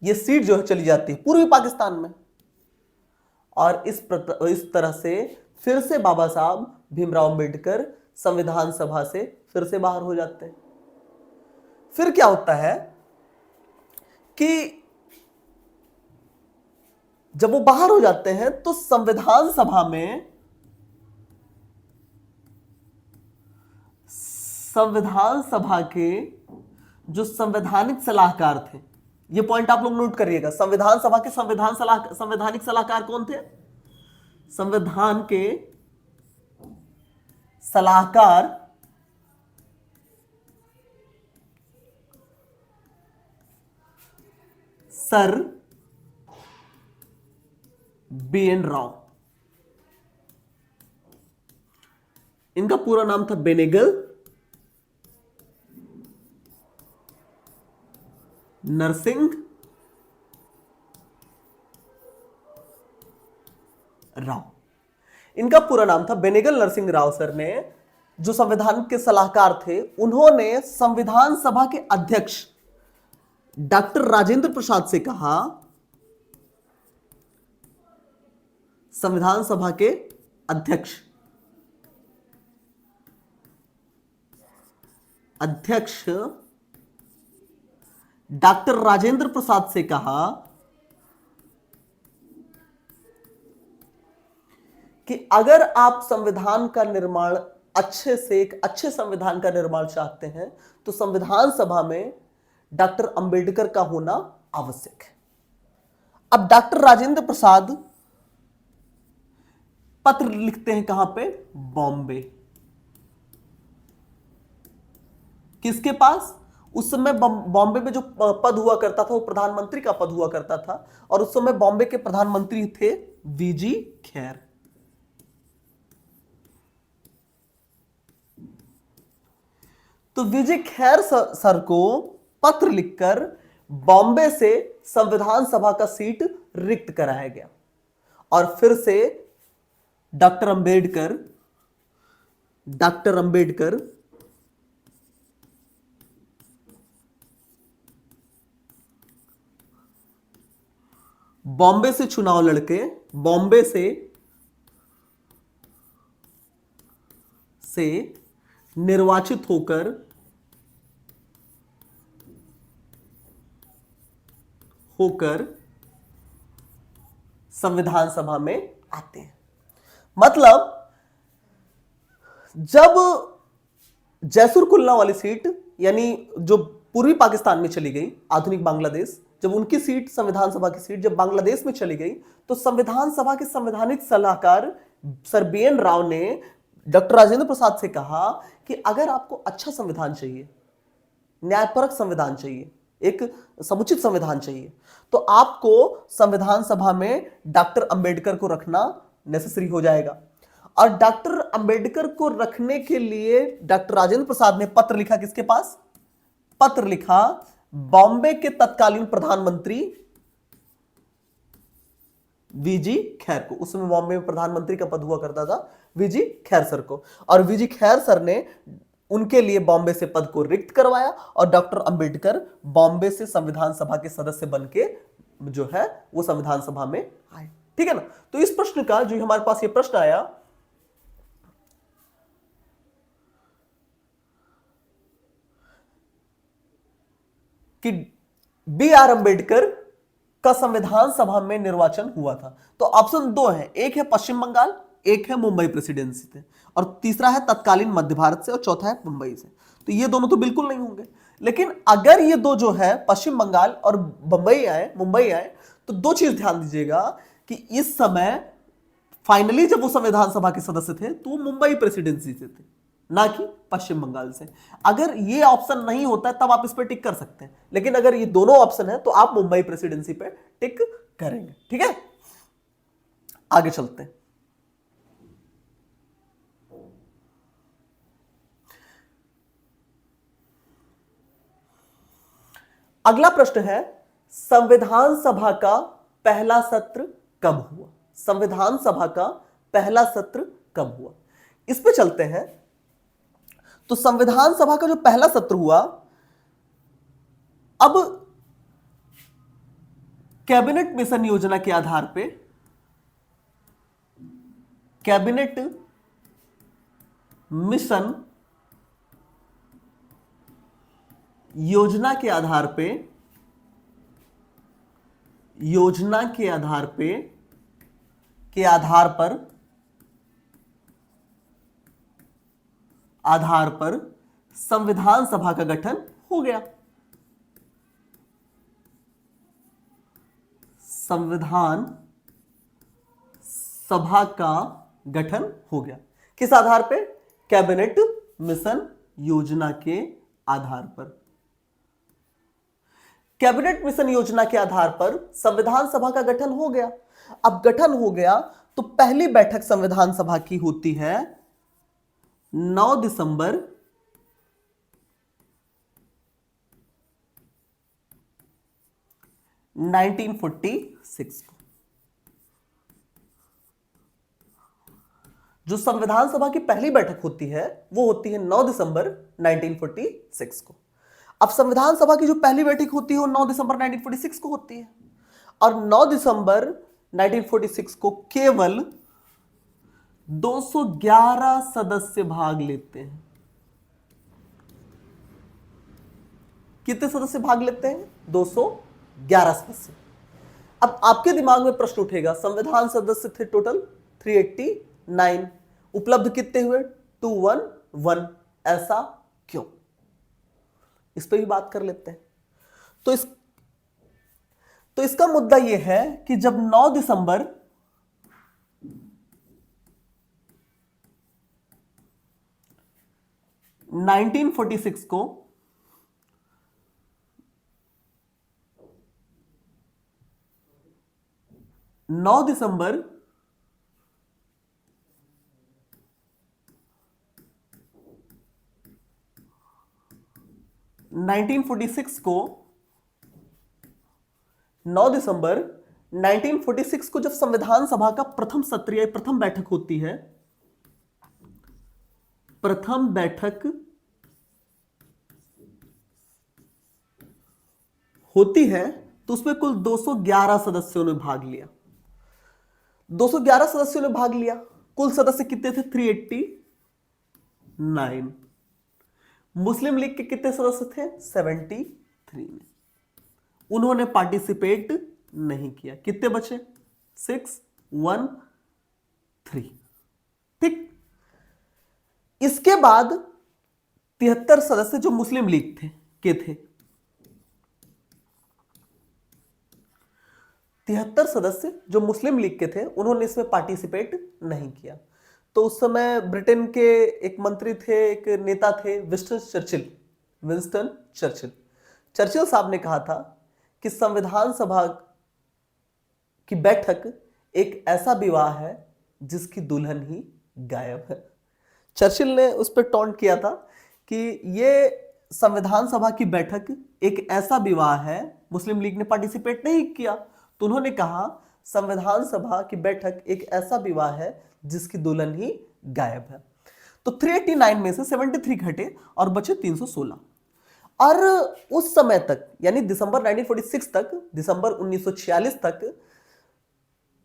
यह सीट जो है चली जाती है पूर्वी पाकिस्तान में। और इस तरह से फिर से बाबा साहब भीमराव अंबेडकर संविधान सभा से फिर से बाहर हो जाते हैं। फिर क्या होता है कि जब वो बाहर हो जाते हैं तो संविधान सभा में संविधान सभा के जो संवैधानिक सलाहकार थे, ये पॉइंट आप लोग नोट करिएगा। संविधान सभा के संवैधानिक सलाहकार कौन थे? संविधान के सलाहकार सर बी.एन. राव। इनका पूरा नाम था बेनेगल नरसिंह राव। इनका पूरा नाम था बेनेगल नरसिंह राव। सर ने, जो संविधान के सलाहकार थे, उन्होंने संविधान सभा के अध्यक्ष डॉक्टर राजेंद्र प्रसाद से कहा, संविधान सभा के अध्यक्ष डॉक्टर राजेंद्र प्रसाद से कहा कि अगर आप संविधान का निर्माण एक अच्छे संविधान का निर्माण चाहते हैं तो संविधान सभा में डॉक्टर अंबेडकर का होना आवश्यक है। अब डॉक्टर राजेंद्र प्रसाद पत्र लिखते हैं कहां पे? बॉम्बे। किसके पास? उस समय बॉम्बे में जो पद हुआ करता था वो प्रधानमंत्री का पद हुआ करता था, और उस समय बॉम्बे के प्रधानमंत्री थे वीजी खैर। तो वीजी खैर सर को पत्र लिखकर बॉम्बे से संविधान सभा का सीट रिक्त कराया गया, और फिर से डॉक्टर अंबेडकर बॉम्बे से चुनाव लड़के बॉम्बे से निर्वाचित होकर संविधान सभा में आते हैं। मतलब जब जैसुर कुल्ला वाली सीट, यानी जो पूर्वी पाकिस्तान में चली गई, आधुनिक बांग्लादेश, जब उनकी सीट, संविधान सभा की सीट जब बांग्लादेश में चली गई, तो संविधान सभा के संवैधानिक सलाहकार सर बी.एन. राव ने डॉक्टर राजेंद्र प्रसाद से कहा कि अगर आपको अच्छा संविधान चाहिए, न्यायपरक संविधान चाहिए, एक समुचित संविधान चाहिए, तो आपको संविधान सभा में डॉक्टर अंबेडकर को रखना नेसेसरी हो जाएगा। और डॉक्टर अंबेडकर को रखने के लिए डॉक्टर राजेंद्र प्रसाद ने पत्र लिखा किसके पास? पत्र लिखा बॉम्बे के तत्कालीन प्रधानमंत्री वीजी खैर को। उस समय बॉम्बे में प्रधानमंत्री का पद हुआ करता था वीजी खैर सर को, और वीजी खैर सर ने उनके लिए बॉम्बे से पद को रिक्त करवाया, और डॉक्टर अंबेडकर बॉम्बे से संविधान सभा के सदस्य बनके जो है वो संविधान सभा में आए। ठीक है ना? तो इस प्रश्न का जो हमारे पास ये प्रश्न आया कि बी.आर. अंबेडकर का संविधान सभा में निर्वाचन हुआ था, तो ऑप्शन दो है, एक है पश्चिम बंगाल, एक है मुंबई प्रेसिडेंसी से, और तीसरा है तत्कालीन मध्य भारत से, और चौथा है मुंबई से। तो ये दोनों तो बिल्कुल नहीं होंगे। लेकिन अगर ये दो जो है पश्चिम बंगाल और मुंबई आए, तो दो चीज ध्यान दीजिएगा कि इस समय फाइनली जब वो संविधान सभा के सदस्य थे तो मुंबई प्रेसिडेंसी से थे, ना कि पश्चिम बंगाल से। अगर ये ऑप्शन नहीं होता है तब आप इस पर टिक कर सकते हैं, लेकिन अगर ये दोनों ऑप्शन है तो आप मुंबई प्रेसिडेंसी पे टिक करेंगे। ठीक है, आगे चलते हैं। अगला प्रश्न है, संविधान सभा का पहला सत्र कब हुआ? संविधान सभा का पहला सत्र कब हुआ, इस पे चलते हैं। तो संविधान सभा का जो पहला सत्र हुआ, अब कैबिनेट मिशन योजना के आधार पे, कैबिनेट मिशन योजना के आधार पर संविधान सभा का गठन हो गया। संविधान सभा का गठन हो गया। किस आधार पे? कैबिनेट मिशन योजना के आधार पर। कैबिनेट मिशन योजना के आधार पर संविधान सभा का गठन हो गया। अब गठन हो गया तो पहली बैठक संविधान सभा की होती है 9 दिसंबर 1946 को। जो संविधान सभा की पहली बैठक होती है वो होती है 9 दिसंबर 1946 को। अब संविधान सभा की जो पहली बैठक होती है वो 9 दिसंबर 1946 को होती है और 9 दिसंबर 1946 को केवल 211 सदस्य भाग लेते हैं। कितने सदस्य भाग लेते हैं? 211 सदस्य। अब आपके दिमाग में प्रश्न उठेगा, संविधान सदस्य थे टोटल 389, उपलब्ध कितने हुए? 211, ऐसा क्यों? इस पे भी बात कर लेते हैं। तो इसका मुद्दा यह है कि जब 9 दिसंबर 1946 को नौ दिसंबर 1946 को 9 दिसंबर 1946 को जब संविधान सभा का प्रथम सत्र या प्रथम बैठक होती है, प्रथम बैठक होती है तो उसमें कुल 211 सदस्यों ने भाग लिया। 211 सदस्यों ने भाग लिया। कुल सदस्य कितने थे? 389। मुस्लिम लीग के कितने सदस्य थे? 73 ने। उन्होंने पार्टिसिपेट नहीं किया। कितने बचे? 613। ठीक। इसके बाद 73 सदस्य जो मुस्लिम लीग थे 73 सदस्य जो मुस्लिम लीग के थे उन्होंने इसमें पार्टिसिपेट नहीं किया। तो उस समय ब्रिटेन के एक मंत्री थे, एक नेता थे, विंस्टन चर्चिल साहब ने कहा था कि संविधान सभा की बैठक एक ऐसा विवाह है जिसकी दुल्हन ही गायब है। चर्चिल ने उस पर टॉन्ट किया था कि ये संविधान सभा की बैठक एक ऐसा विवाह है, मुस्लिम लीग ने पार्टिसिपेट नहीं किया तो उन्होंने कहा संविधान सभा की बैठक एक ऐसा विवाह है जिसकी दुल्हन ही गायब है। तो 389 में से 73 घटे और बचे 316। और उस समय तक यानी दिसंबर 1946 तक, दिसंबर 1946 तक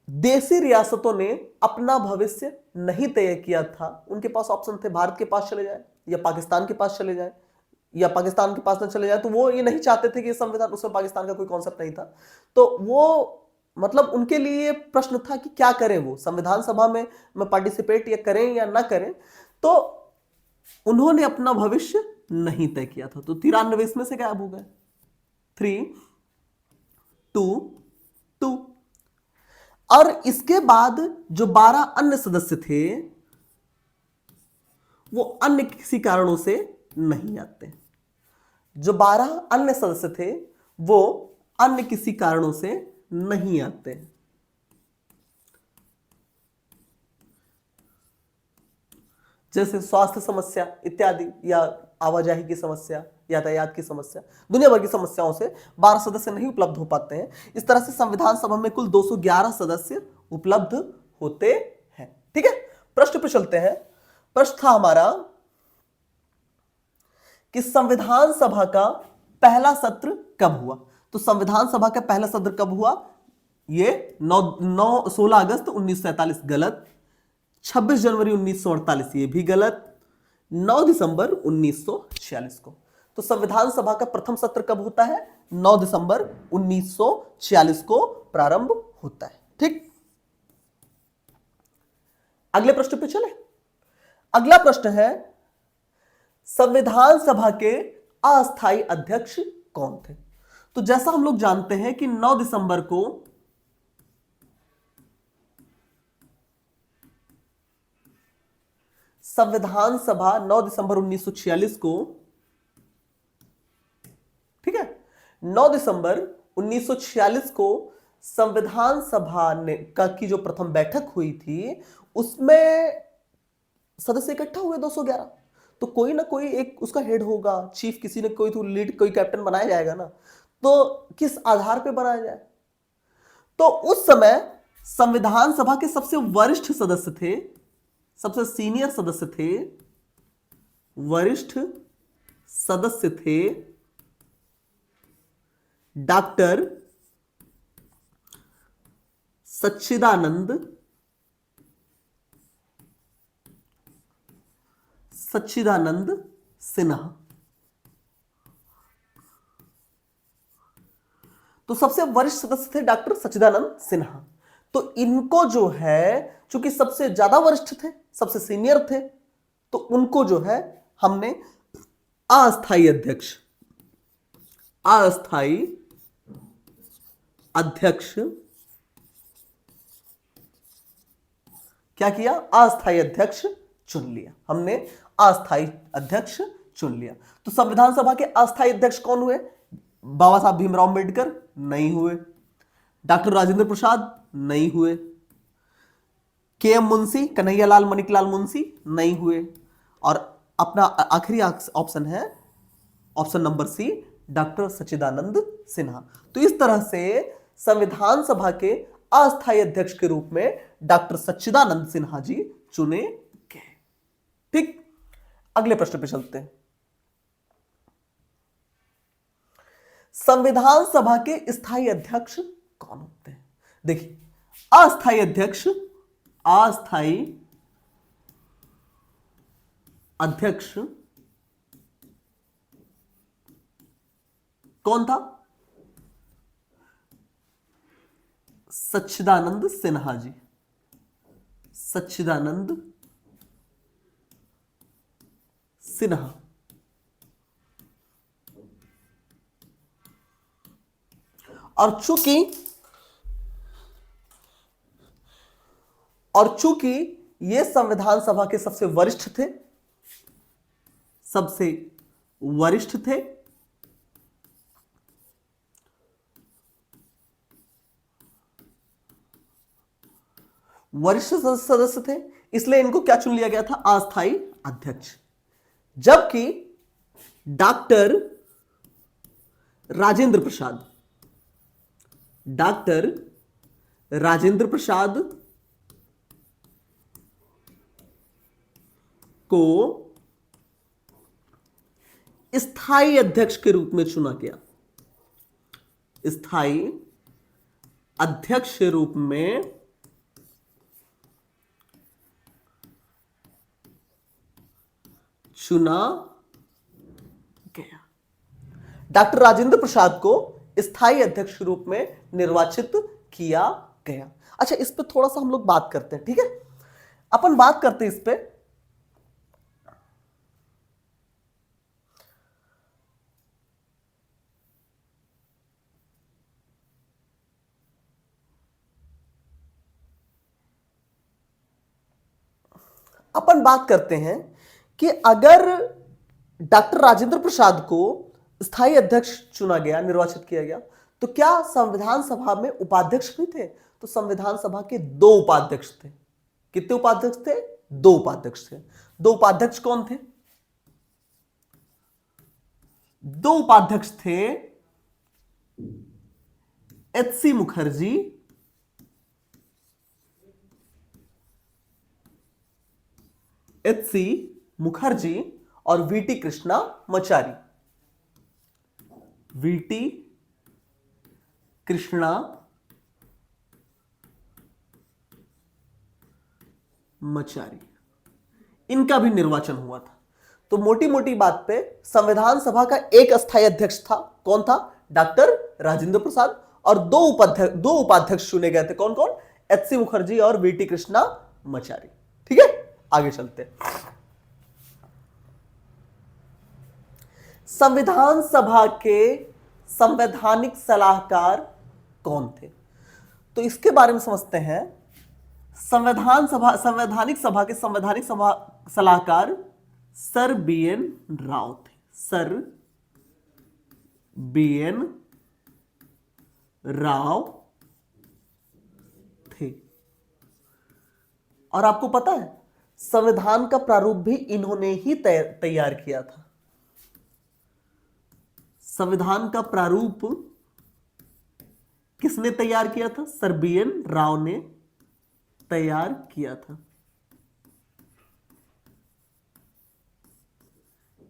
देशी रियासतों ने अपना भविष्य नहीं तय किया था। उनके पास ऑप्शन थे, भारत के पास चले जाए या पाकिस्तान के पास चले जाए, या पाकिस्तान के पास न चले जाए। तो वो ये नहीं चाहते थे कि संविधान, उसमें पाकिस्तान का कोई कॉन्सेप्ट नहीं था। तो वो मतलब उनके लिए प्रश्न था कि क्या करें, वो संविधान सभा में पार्टिसिपेट या करें या ना करें। तो उन्होंने अपना भविष्य नहीं तय किया था। तो 93 इसमें से गायब हो गए। 322। और इसके बाद जो 12 अन्य सदस्य थे वो अन्य किसी कारणों से नहीं आते। जो 12 अन्य सदस्य थे वो अन्य किसी कारणों से नहीं आते। जैसे स्वास्थ्य समस्या इत्यादि, या आवाजाही की समस्या, यातायात की समस्या, दुनिया भर की समस्याओं से 12 सदस्य नहीं उपलब्ध हो पाते हैं। इस तरह से संविधान सभा में कुल 211 सदस्य उपलब्ध होते हैं। ठीक है, प्रश्न पे चलते हैं। प्रश्न था हमारा कि संविधान सभा का पहला सत्र कब हुआ। तो संविधान सभा का पहला सत्र कब हुआ? ये 16 अगस्त 1947 गलत, 26 जनवरी 1948 ये भी गलत, 9 दिसंबर 1946 को। तो संविधान सभा का प्रथम सत्र कब होता है? 9 दिसंबर 1946 को प्रारंभ होता है। ठीक, अगले प्रश्न पे चले। अगला प्रश्न है संविधान सभा के अस्थायी अध्यक्ष कौन थे। तो जैसा हम लोग जानते हैं कि 9 दिसंबर को संविधान सभा 9 दिसंबर 1946 को, ठीक है, 9 दिसंबर 1946 को संविधान सभा ने की जो प्रथम बैठक हुई थी उसमें सदस्य इकट्ठा हुए 211। तो कोई ना कोई एक उसका हेड होगा, चीफ, किसी ने कोई तो लीड, कोई कैप्टन बनाया जाएगा ना। तो किस आधार पे बनाया जाए? तो उस समय संविधान सभा के सबसे वरिष्ठ सदस्य थे, सबसे सीनियर सदस्य थे, वरिष्ठ सदस्य थे डॉक्टर सच्चिदानंद सिन्हा। तो सबसे वरिष्ठ सदस्य थे डॉक्टर सच्चिदानंद सिन्हा। तो इनको जो है, चूंकि सबसे ज्यादा वरिष्ठ थे, सबसे सीनियर थे, तो उनको जो है हमने अस्थायी अध्यक्ष क्या किया? अस्थायी अध्यक्ष चुन लिया। हमने अस्थायी अध्यक्ष चुन लिया। तो संविधान सभा के अस्थायी अध्यक्ष कौन हुए? बाबा साहब भीमराव अंबेडकर नहीं हुए, डॉक्टर राजेंद्र प्रसाद नहीं हुए, के.एम. मुंशी, कन्हैयालाल मणिकलाल मुंशी नहीं हुए, और अपना आखिरी ऑप्शन है ऑप्शन नंबर सी, डॉक्टर सच्चिदानंद सिन्हा। तो इस तरह से संविधान सभा के अस्थायी अध्यक्ष के रूप में डॉक्टर सच्चिदानंद सिन्हा जी चुने गए। ठीक, अगले प्रश्न पे चलते हैं। संविधान सभा के स्थायी अध्यक्ष कौन होते हैं? देखिए, अस्थायी अध्यक्ष कौन था? सच्चिदानंद सिन्हा जी, सच्चिदानंद सिन्हा। और चूंकि ये संविधान सभा के सबसे वरिष्ठ थे, वरिष्ठ सदस्य थे, इसलिए इनको क्या चुन लिया गया था? अस्थायी अध्यक्ष। जबकि डॉक्टर राजेंद्र प्रसाद को स्थायी अध्यक्ष के रूप में चुना गया, स्थायी अध्यक्ष के रूप में चुना गया। डॉक्टर राजेंद्र प्रसाद को स्थायी अध्यक्ष के रूप में निर्वाचित किया गया। अच्छा, इस पे थोड़ा सा हम लोग बात करते हैं, ठीक है? अपन बात करते हैं इस पे। अपन बात करते हैं कि अगर डॉक्टर राजेंद्र प्रसाद को स्थायी अध्यक्ष चुना गया, निर्वाचित किया गया, तो क्या संविधान सभा में उपाध्यक्ष भी थे? तो संविधान सभा के 2 उपाध्यक्ष थे। कितने उपाध्यक्ष थे? 2 उपाध्यक्ष थे। 2 उपाध्यक्ष कौन थे? 2 उपाध्यक्ष थे एच.सी. मुखर्जी और वी.टी. कृष्णा मचारी। इनका भी निर्वाचन हुआ था। तो मोटी मोटी बात पे संविधान सभा का एक अस्थायी अध्यक्ष था। कौन था? डॉक्टर राजेंद्र प्रसाद। और 2 उपाध्यक्ष चुने गए थे। कौन कौन? एच.सी. मुखर्जी और वी.टी. कृष्णा मचारी। ठीक है, आगे चलते हैं। संविधान सभा के संवैधानिक सलाहकार कौन थे? तो इसके बारे में समझते हैं। संवैधानिक सभा के संवैधानिक सलाहकार सर BN राव थे। सर BN राव थे। और आपको पता है संविधान का प्रारूप भी इन्होंने ही तैयार किया था। संविधान का प्रारूप किसने तैयार किया था? सर BN राव ने तैयार किया था।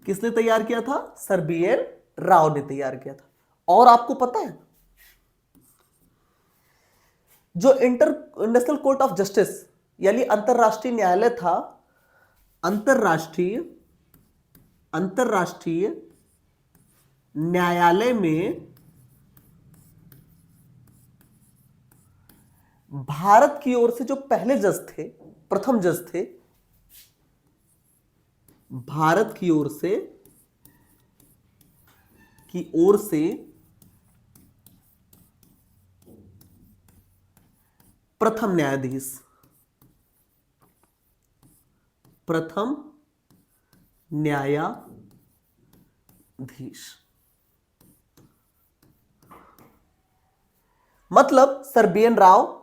किसने तैयार किया था? सर BN राव ने तैयार किया था। और आपको पता है जो इंटरनेशनल कोर्ट ऑफ जस्टिस यानी अंतरराष्ट्रीय न्यायालय था, अंतरराष्ट्रीय न्यायालय में भारत की ओर से जो पहले जज थे, प्रथम जज थे, भारत की ओर से प्रथम न्यायाधीश, प्रथम न्यायाधीश मतलब सर BN राव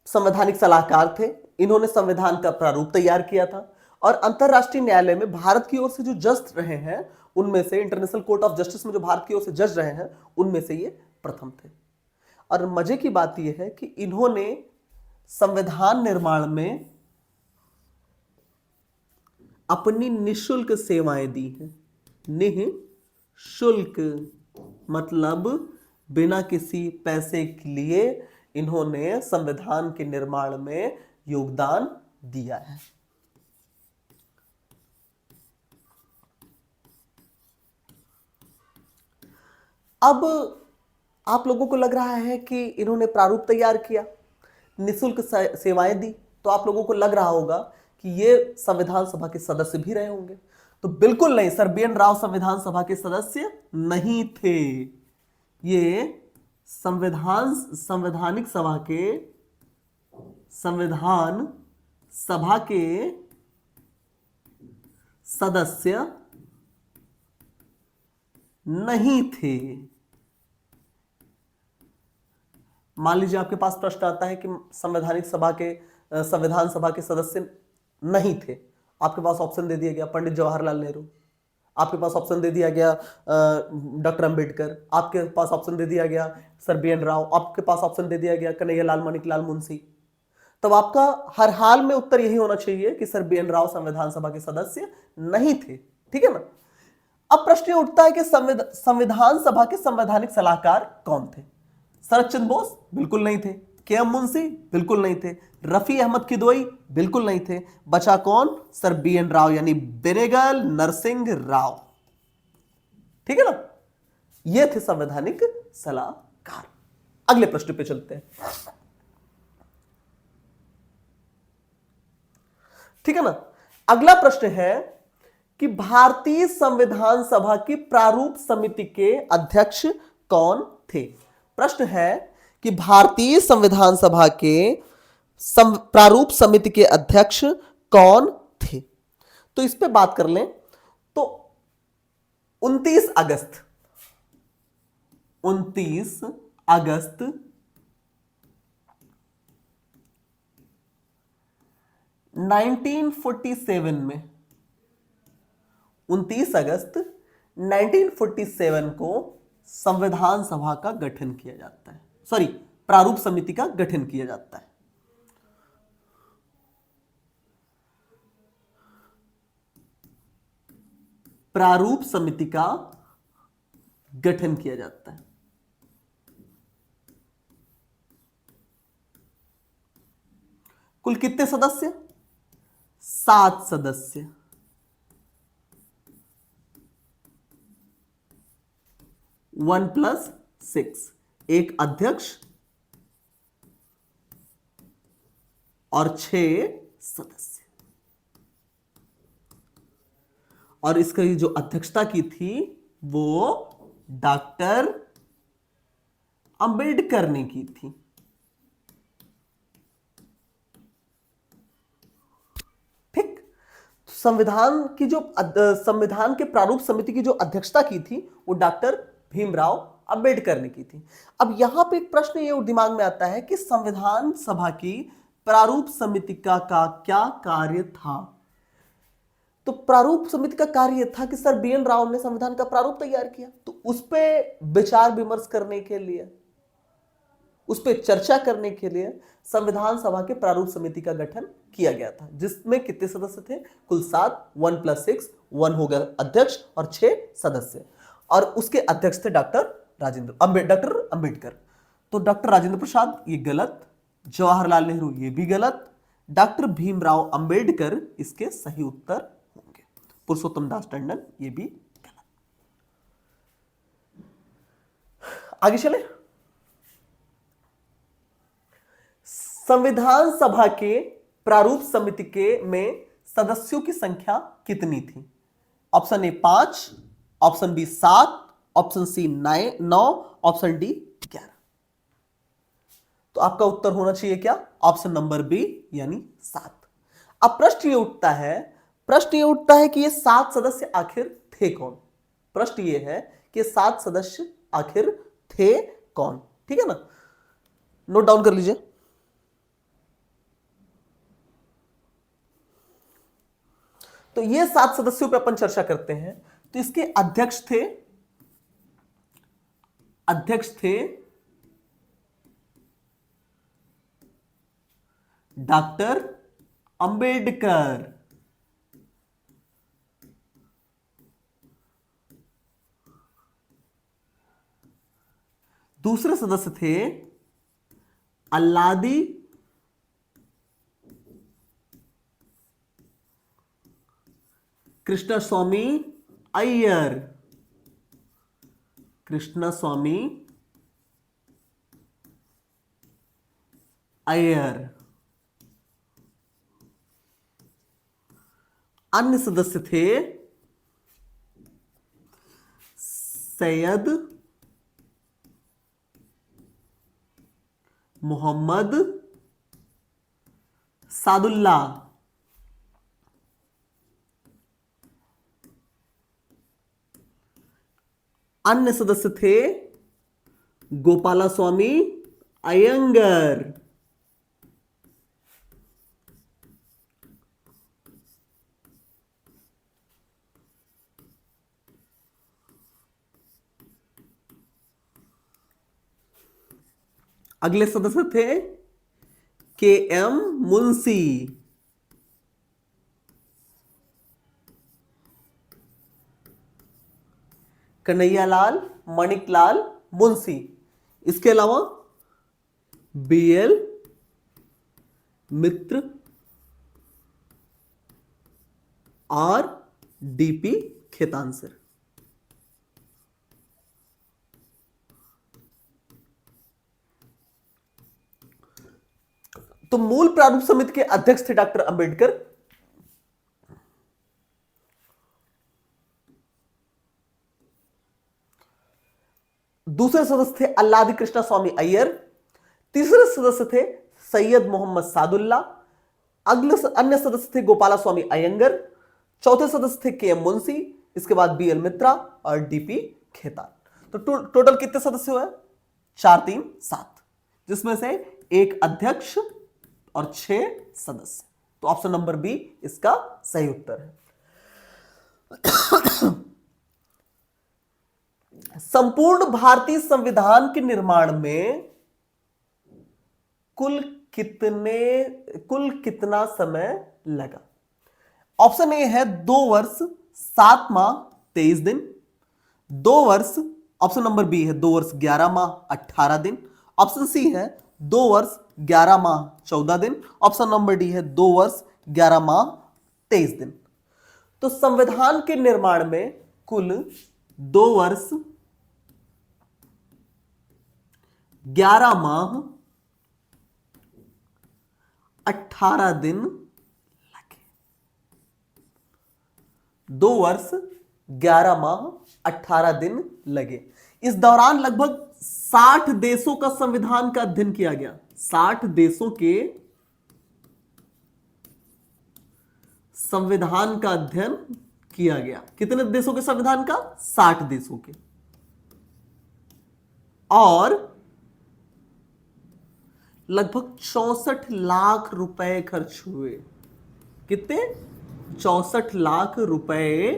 संवैधानिक सलाहकार थे। इन्होंने संविधान का प्रारूप तैयार किया था और अंतरराष्ट्रीय न्यायालय में भारत की ओर से जो जज रहे हैं उनमें से, इंटरनेशनल कोर्ट ऑफ जस्टिस में जो भारत की ओर से जज रहे हैं उनमें से ये प्रथम थे। और मजे की बात यह है कि इन्होंने संविधान निर्माण में अपनी निःशुल्क सेवाएं दी हैं। निःशुल्क मतलब बिना किसी पैसे के लिए इन्होंने संविधान के निर्माण में योगदान दिया है। अब आप लोगों को लग रहा है कि इन्होंने प्रारूप तैयार किया, निःशुल्क सेवाएं दी, तो आप लोगों को लग रहा होगा कि ये संविधान सभा के सदस्य भी रहे होंगे। तो बिल्कुल नहीं, सर BN राव संविधान सभा के सदस्य नहीं थे। ये संविधान सभा के सदस्य नहीं थे। मान लीजिए आपके पास प्रश्न आता है कि संविधान सभा के सदस्य नहीं थे। आपके पास ऑप्शन दे दिया गया पंडित जवाहरलाल नेहरू, आपके पास ऑप्शन दे दिया गया डॉक्टर अंबेडकर, आपके पास ऑप्शन दे दिया गया सर BN राव, आपके पास ऑप्शन दे दिया गया कन्हैयालाल माणिकलाल मुंशी। तब आपका हर हाल में उत्तर यही होना चाहिए कि सर BN राव संविधान सभा के सदस्य नहीं थे। ठीक है ना? अब प्रश्न उठता है कि संविधान सभा के संवैधानिक सलाहकार कौन थे? शरद चंद्र बोस बिल्कुल नहीं थे। KM मुंशी बिल्कुल नहीं थे। रफी अहमद किदवई बिल्कुल नहीं थे। बचा कौन? सर BN राव यानी बेनेगल नरसिंह राव। ठीक है ना? ये थे संवैधानिक सलाहकार। अगले प्रश्न पे चलते हैं। ठीक है ना? अगला प्रश्न है कि भारतीय संविधान सभा की प्रारूप समिति के अध्यक्ष कौन थे? प्रश्न है कि भारतीय संविधान सभा के प्रारूप समिति के अध्यक्ष कौन थे? तो इस पे बात कर लें तो 29 अगस्त 1947 में 29 अगस्त 1947 को संविधान सभा का गठन किया जाता है। सॉरी, प्रारूप समिति का गठन किया जाता है। प्रारूप समिति का गठन किया जाता है। कुल कितने सदस्य? 7 सदस्य। 1+6, एक अध्यक्ष और 6 सदस्य। और इसकी जो अध्यक्षता की थी वो डॉक्टर अंबेडकर ने की थी। ठीक, संविधान की जो संविधान के प्रारूप समिति की जो अध्यक्षता की थी वो डॉक्टर भीमराव अंबेडकर ने की थी। अब यहां पे एक प्रश्न ये दिमाग में आता है कि संविधान सभा की प्रारूप समिति का क्या कार्य था। तो प्रारूप समिति का कार्य था कि सर बी एन राव ने संविधान का प्रारूप तैयार किया, तो उस पर विचार विमर्श करने के लिए, उस पर चर्चा करने के लिए संविधान सभा के प्रारूप समिति का गठन किया गया था, जिसमें कितने सदस्य थे? कुल 7, 1+6, 1 हो गया अध्यक्ष और 6 सदस्य, और उसके अध्यक्ष थे डॉक्टर अंबेडकर। तो डॉक्टर राजेंद्र प्रसाद ये गलत, जवाहरलाल नेहरू ये भी गलत, डॉक्टर भीमराव अंबेडकर इसके सही उत्तर होंगे, पुरुषोत्तम दास टंडन ये भी गलत। आगे चले। संविधान सभा के प्रारूप समिति के में सदस्यों की संख्या कितनी थी? Option A 5, option B 7, option C 9, option D 11। तो आपका उत्तर होना चाहिए क्या? ऑप्शन नंबर बी यानी 7। अब प्रश्न ये उठता है कि ये 7 सदस्य आखिर थे कौन? प्रश्न ये है कि 7 सदस्य आखिर थे कौन? ठीक है ना, नोट डाउन कर लीजिए। तो ये 7 सदस्यों पे अपन चर्चा करते हैं। तो इसके अध्यक्ष थे डॉक्टर अंबेडकर। दूसरे सदस्य थे अल्लादी कृष्णस्वामी अय्यर। अन्य सदस्य थे सैयद मोहम्मद सादुल्ला। अन्य सदस्य थे गोपालास्वामी अयंगर। अगले सदस्य थे के एम मुंशी। कन्हैयालाल मणिकलाल मुंशी। इसके अलावा बीएल मित्र और डीपी खेतानसर। तो मूल प्रारूप समिति के अध्यक्ष थे डॉक्टर अंबेडकर। दूसरे सदस्य थे अल्लादी कृष्णस्वामी अय्यर। तीसरे सदस्य थे सैयद मोहम्मद सादुल्ला। अगले अन्य सदस्य थे गोपालास्वामी अयंगर। चौथे सदस्य थे के एम मुंशी। इसके बाद बीएल मित्रा और डीपी खेतान। तो टोटल कितने सदस्य हुए? 4, 3, 7, जिसमें से एक अध्यक्ष और 6 सदस्य। तो ऑप्शन नंबर बी इसका सही उत्तर है। संपूर्ण भारतीय संविधान के निर्माण में कुल कितना समय लगा? ऑप्शन ए है 2 वर्ष 7 माह 23 दिन। 2 वर्ष, ऑप्शन नंबर बी है 2 वर्ष 11 माह 18 दिन। ऑप्शन सी है 2 वर्ष 11 माह 14 दिन। ऑप्शन नंबर डी है 2 वर्ष 11 माह 23 दिन। तो संविधान के निर्माण में कुल 2 वर्ष 11 माह 18 दिन लगे। 2 वर्ष 11 माह 18 दिन लगे। इस दौरान लगभग 60 देशों का संविधान का अध्ययन किया गया। 60 देशों के संविधान का अध्ययन किया गया। कितने देशों के संविधान का? 60 देशों के। और लगभग 64 लाख रुपए खर्च हुए। कितने? 64 लाख रुपए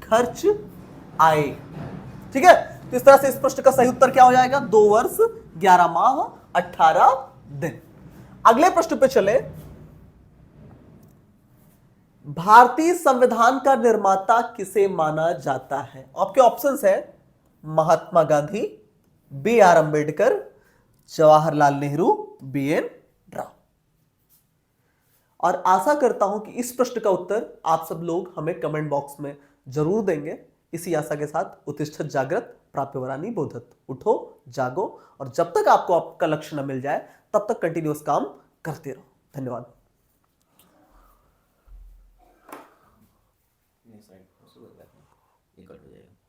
खर्च आए। ठीक है, तो इस तरह से इस प्रश्न का सही उत्तर क्या हो जाएगा? 2 वर्ष 11 माह 18 दिन। अगले प्रश्न पे चले। भारतीय संविधान का निर्माता किसे माना जाता है? आपके ऑप्शंस है महात्मा गांधी, B.R. अंबेडकर, जवाहरलाल नेहरू, B.N. राव। और आशा करता हूं कि इस प्रश्न का उत्तर आप सब लोग हमें कमेंट बॉक्स में जरूर देंगे। इसी आशा के साथ उत्तिष्ठत जागृत प्राप्यवरानि बोधत। उठो, जागो, और जब तक आपको आपका लक्ष्य न मिल जाए तब तक कंटिन्यूअस काम करते रहो। धन्यवाद।
ये कट हो जाएगा।